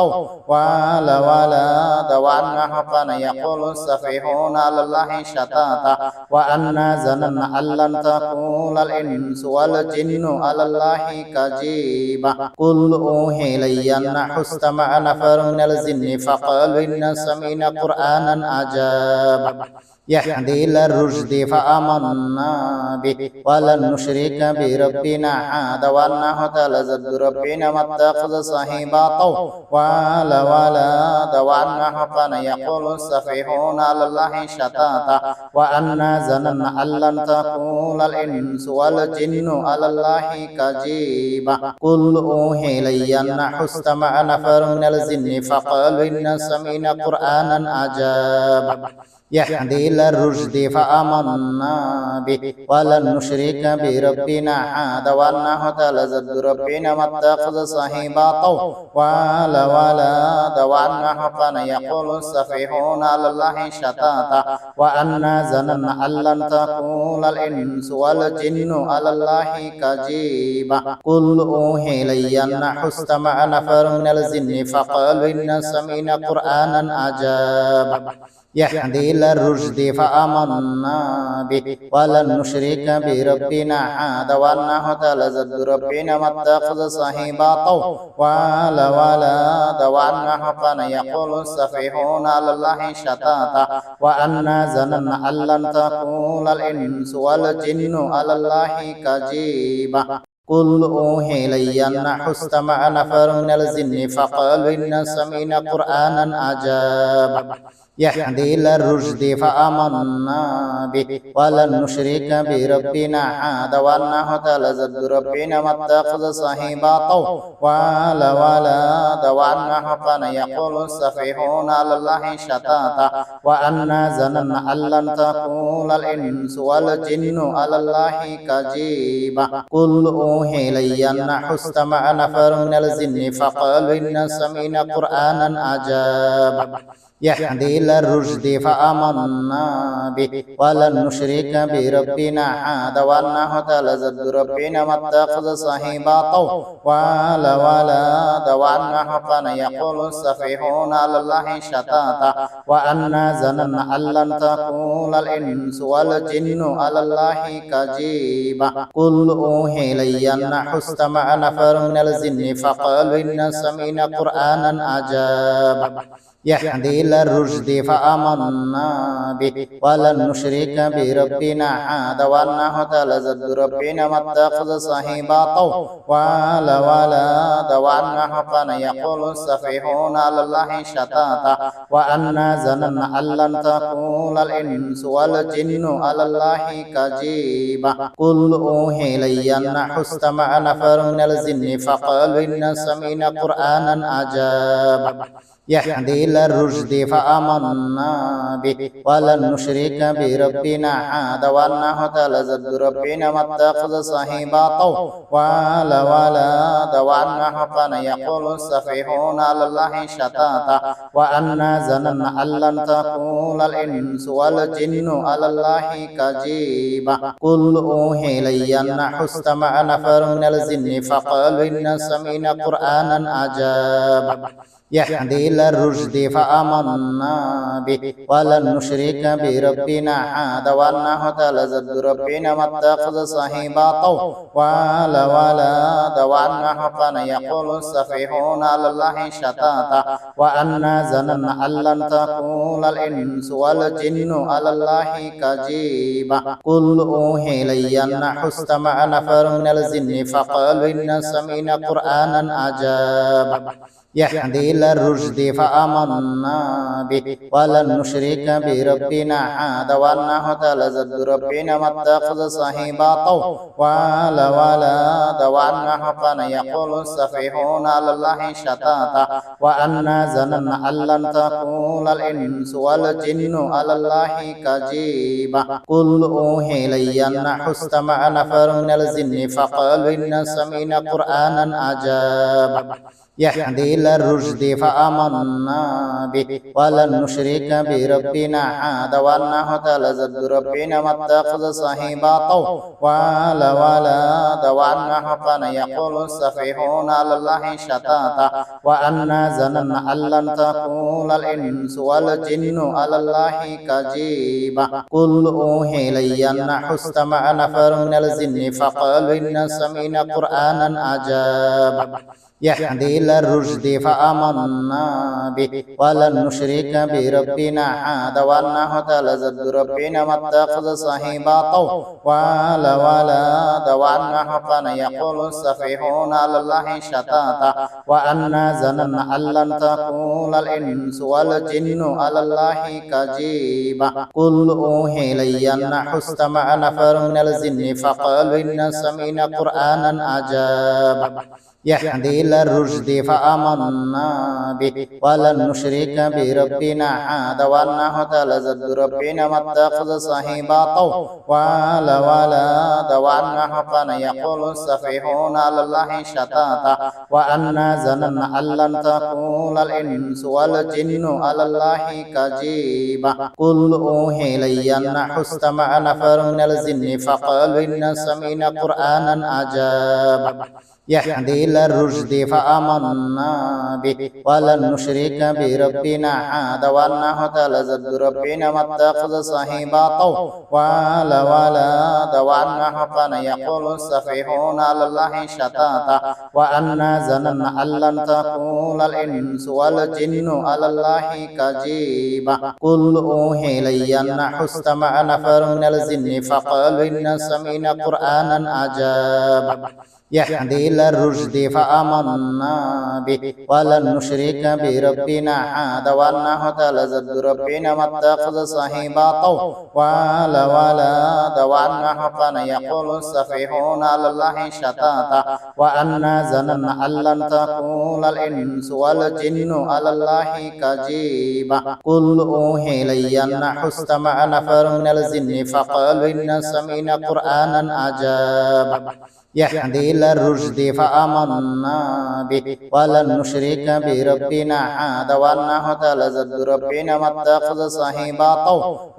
ولا ولد وأنه كان يقول السفيهون على الله شطاطا وأنا ظننا أن لن تقول الإنس والجن على الله كذبا قل أوحي إلي أنه استمع نفر من الجن فقالوا إنا سمعنا قرآنا عجبا يهدي إلى الرشد فآمنا به ولن نشرك بربنا أحدا وأنه تعالى جد ربنا ما اتخذ صاحبة ولا ولد وأنه كان يقول السفيهون على الله شطاطا وأنا ظننا أن لن تقول الإنس والجن على الله كذبا قل أوحي إلي أنه استمع نفر من الجن فقالوا إنا سمعنا قرآنا عجبا يهدي إلى الرشد فآمنا به ولن نشرك بربنا أحدا وأنه تعالى جد ربنا ما اتخذ صاحبة ولا ولد وأنه كان يقول السفيهون على الله شطاطا وأنا ظننا أن لن تقول الإنس والجن على الله كذبا قل أوحي إلي أنه استمع نفر من الجن فقالوا إنا سمعنا قرآنا عجبا يهدي إلى الرشد فآمنا به ولن نشرك بربنا أحدا وأنه تعالى جد ربنا ما اتخذ صاحبة ولا ولد وأنه كان يقول السفيهون على الله شطاطا وأنا ظننا أن لن تقول الإنس والجن على الله كذبا قل أوحي إلي أنه استمع نفر من الجن فقالوا إنا سمعنا قرآنا عجبا يهدي إلى الرشد فآمنا به ولن نشرك بربنا أحدا وأنه تعالى جد ربنا ما اتخذ صاحبة ولا ولد وأنه كان يقول السفيهون على الله شطاطا وأنا ظننا أن لن تقول الإنس والجن على الله كذبا قل أوحي إلي أنه استمع نفر من الجن فقالوا إنا سمعنا قرآنا عجبا يهدي إلى الرشد فآمنا به ولن نشرك بربنا أحدا وأنه تعالى جد ربنا ما اتخذ صاحبة ولا ولد وأنه كان يقول السفيهون على الله شتاتا وأنا ظننا أن لن تقول الإنس والجن على الله كذبا قل أوحي إلي أنه استمع نفر من الجن فقالوا إنا سمعنا قرآنا عجبا يهدي إلى الرشد فآمنا به ولن نشرك بربنا أحدا وأنه تعالى جد ربنا ما اتخذ صاحبة ولا ولد وأنه كان يقول السفيهون على الله شتاتا وأنا ظننا أن لن تقول الإنس والجن على الله كذبا قل أوحي إلي أنه استمع نفر من الجن فقالوا إنا سمعنا قرآنا عجبا يهدي إلى الرشد فآمنا به ولن نشرك بربنا أحدا وأنه تعالى جد ربنا ما اتخذ صاحبة ولا ولد وأنه كان يقول السفيهون على الله شتاتا وأنا ظننا أن لن تقول الإنس والجن على الله كذبا قل أوحي إلي أنه استمع نفر من الجن فقالوا إنا سمعنا قرآنا عجبا يهدي إلى الرشد فآمنا به ولن نشرك بربنا أحدا وأنه تعالى جد ربنا ما اتخذ صاحبة ولا ولد وأنه كان يقول السفيهون على الله شتاتا وأنا ظننا أن لن تقول الإنس والجن على الله كذبا قل أوحي إلي أنه استمع نفر من الجن فقالوا إنا سمعنا قرآنا عجبا يهدي إلى الرشد فآمنا به ولن نشرك بربنا أحدا وأنه تعالى جد ربنا ما اتخذ صاحبة ولا ولد وأنه كان يقول السفيهون على الله شتاتا وأنا ظننا أن لن تقول الإنس والجن على الله كذبا قل أوحي إلي أنه استمع نفر من الجن فقالوا إنا سمعنا قرآنا عجبا يهدي إلى الرشد فآمنا به ولن نشرك بربنا أحدا وأنه تعالى جد ربنا ما اتخذ صاحبة ولا ولد وأنه كان يقول السفيهون على الله شتاتا وأنا ظننا أن لن تقول الإنس والجن على الله كذبا قل أوحي إلي أنه استمع نفر من الجن فقالوا إنا سمعنا قرآنا عجبا يهدي إلى الرشد فآمنا به ولن نشرك بربنا أحدا وأنه تعالى جد ربنا ما اتخذ صاحبة ولا ولد وأنه كان يقول السفيهون على الله شتاتا وأنا ظننا أن لن تقول الإنس والجن على الله كذبا قل أوحي إلي أنه استمع نفر من الجن فقالوا إنا سمعنا قرآنا عجبا يهدي إلى الرشد فآمنا به ولن نشرك بربنا أحدا وأنه تعالى جد ربنا ما اتخذ صاحبة ولا ولد وأنه كان يقول السفيهون على الله شتاتا وأنا ظننا أن لن تقول الإنس والجن على الله كذبا قل أوحي إلي أنه استمع نفر من الجن فقالوا إنا سمعنا قرآنا عجبا يهدي إلى الرشد فآمنا به ولن نشرك بربنا أحدا وأنه تعالى جد ربنا ما اتخذ صاحبة ولا ولد وأنه كان يقول السفيهون على الله شتاتا وأنا ظننا أن لن تقول الإنس والجن على الله كذبا قل أوحي إلي أنه استمع نفر من الجن فقالوا إنا سمعنا قرآنا عجبا يهدي إلى الرشد فآمنا به ولن نشرك بربنا أحدا وأنه تعالى جد ربنا ما اتخذ صاحبة ولا ولد وأنه كان يقول السفيهون على الله شتاتا وأنا ظننا أن لن تقول الإنس والجن على الله كذبا قل أوحي إلي أنه استمع نفر من الجن فقالوا إنا سمعنا قرآنا عجبا يهدي إلى الرشد فآمنا به ولن نشرك بربنا أحدا وأنه تعالى جد ربنا ما اتخذ صاحبة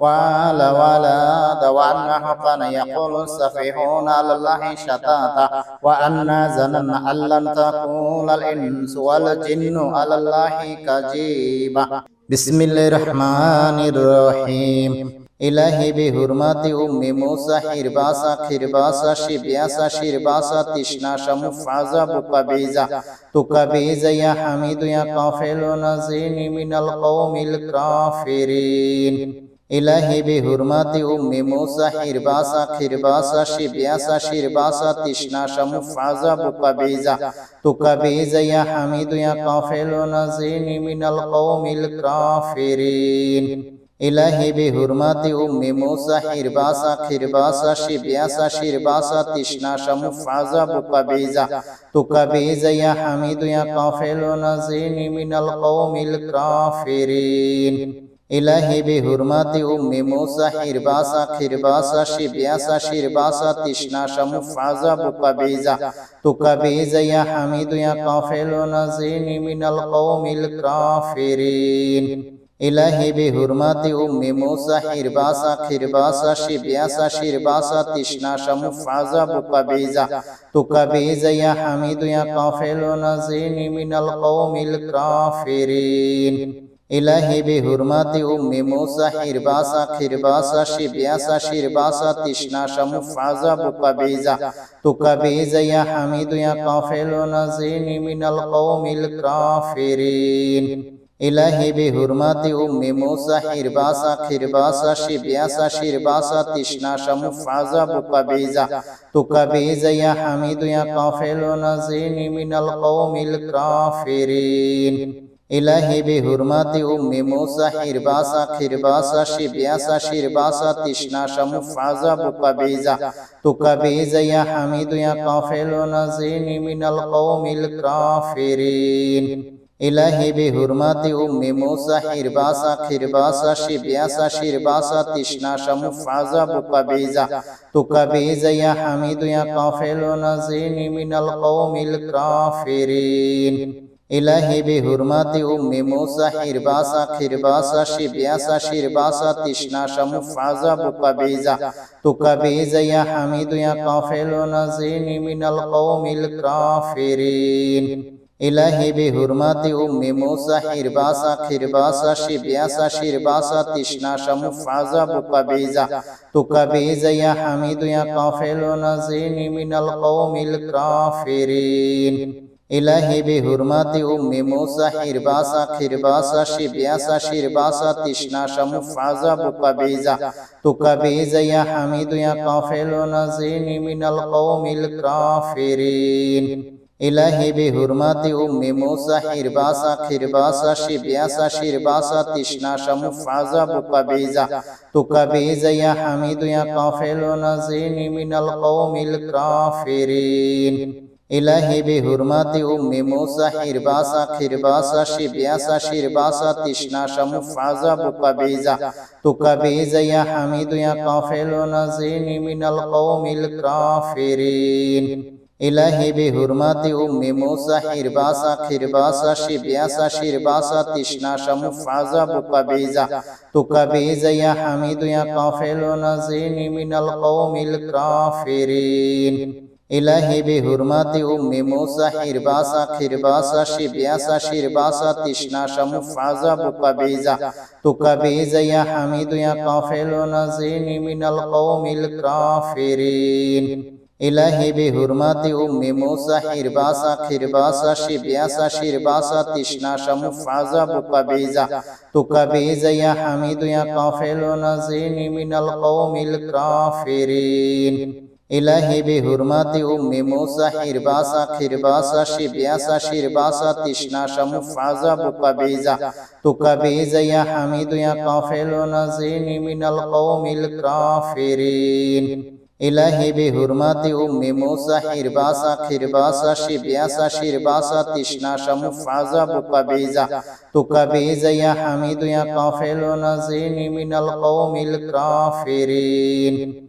ولا ولد وأنه كان يقول السفيهون على الله شطاطا وأنا ظننا أن لن تقول الإنس والجن على الله كذبا بسم الله الرحمن الرحيم إلهي بحرمة أم موسى حرباسا خرباسا شبياسا شرباسا تشناشا مفعزا بقبيزا تقبيزا يا حميد يا قافل نزيني من القوم الكافرين إلهي بحرمة أم موسى حرباسا خرباسا شبياسا شرباسا تشناشا مفعزا بقبيزا تقبيزا يا حميد يا قافل نزيني من القوم الكافرين إلهي بحرمة أم موسى حرباسا خرباسا شبياسا شرباسا تشناشا مفعزا بقبيزا تقبيزا يا حميد يا قافل نزيني من القوم الكافرين إلهي بحرمة أم موسى حرباسا خرباسا شبياسا شرباسا تشناشا مفعزا بقبيزا تقبيزا يا حميد يا قافل نزيني من القوم الكافرين إلهي بحرمة أم موسى حرباسا خرباسا شبياسا شرباسا تشناشا مفعزا بقبيزا تقبيزا يا حميد يا قافل نزيني من القوم الكافرين إلهي بحرمة أم موسى حرباسا خرباسا شبياسا شرباسا تشناشا مفعزا بقبيزا تقبيزا يا حميد يا قافل نزيني من القوم الكافرين إلهي بحرمة أم موسى حرباسا خرباسا شبياسا شرباسا تشناشا مفعزا بقبيزا تقبيزا يا حميد يا قافل نزيني من القوم الكافرين إلهي بحرمة أم موسى حرباسا خرباسا شبياسا شرباسا تشناشا مفعزا بقبيزا تقبيزا يا حميد يا قافل نزيني من القوم الكافرين إلهي بحرمة أم موسى حرباسا خرباسا شبياسا شرباسا تشناشا مفعزا بقبيزا تقبيزا يا حميد يا قافل نزيني من القوم الكافرين إلهي بحرمة أم موسى حرباسا خرباسا شبياسا شرباسا تشناشا مفعزا بقبيزا تقبيزا يا حميد يا قافل نزيني من القوم الكافرين إلهي بحرمة أم موسى حرباسا خرباسا شبياسا شرباسا تشناشا مفعزا بقبيزا تقبيزا يا حميد يا قافل نزيني من القوم الكافرين إلهي بحرمة أم موسى حرباسا خرباسا شبياسا شرباسا تشناشا مفعزا بقبيزا تقبيزا يا حميد يا قافل نزيني من القوم الكافرين إلهي بحرمة أم موسى حرباسا خرباسا شبياسا شرباسا تشناشا مفعزا بقبيزا تقبيزا يا حميد يا قافل نزيني من القوم الكافرين إلهي بحرمة أم موسى حرباسا خرباسا شبياسا شرباسا تشناشا مفعزا بقبيزا تقبيزا يا حميد يا قافل نزيني من القوم الكافرين إلهي بحرمة أم موسى حرباسا خرباسا شبياسا شرباسا تشناشا مفعزا بقبيزا تقبيزا يا حميد يا قافل نزيني من القوم الكافرين إلهي بحرمة أم موسى حرباسا خرباسا شبياسا شرباسا تشناشا مفعزا بقبيزا تقبيزا يا حميد يا قافل نزيني من القوم الكافرين إلهي بحرمة أم موسى حرباسا خرباسا شبياسا شرباسا تشناشا مفعزا بقبيزا تقبيزا يا حميد يا قافل نزيني من القوم الكافرين إلهي بحرمة أم موسى حرباسا خرباسا شبياسا شرباسا تشناشا مفعزا بقبيزا تقبيزا يا حميد يا قافل نزيني من القوم الكافرين إلهي بحرمة أم موسى حرباسا خرباسا شبياسا شرباسا تشناشا مفعزا بقبيزا تقبيزا يا حميد يا قافل نزيني من القوم الكافرين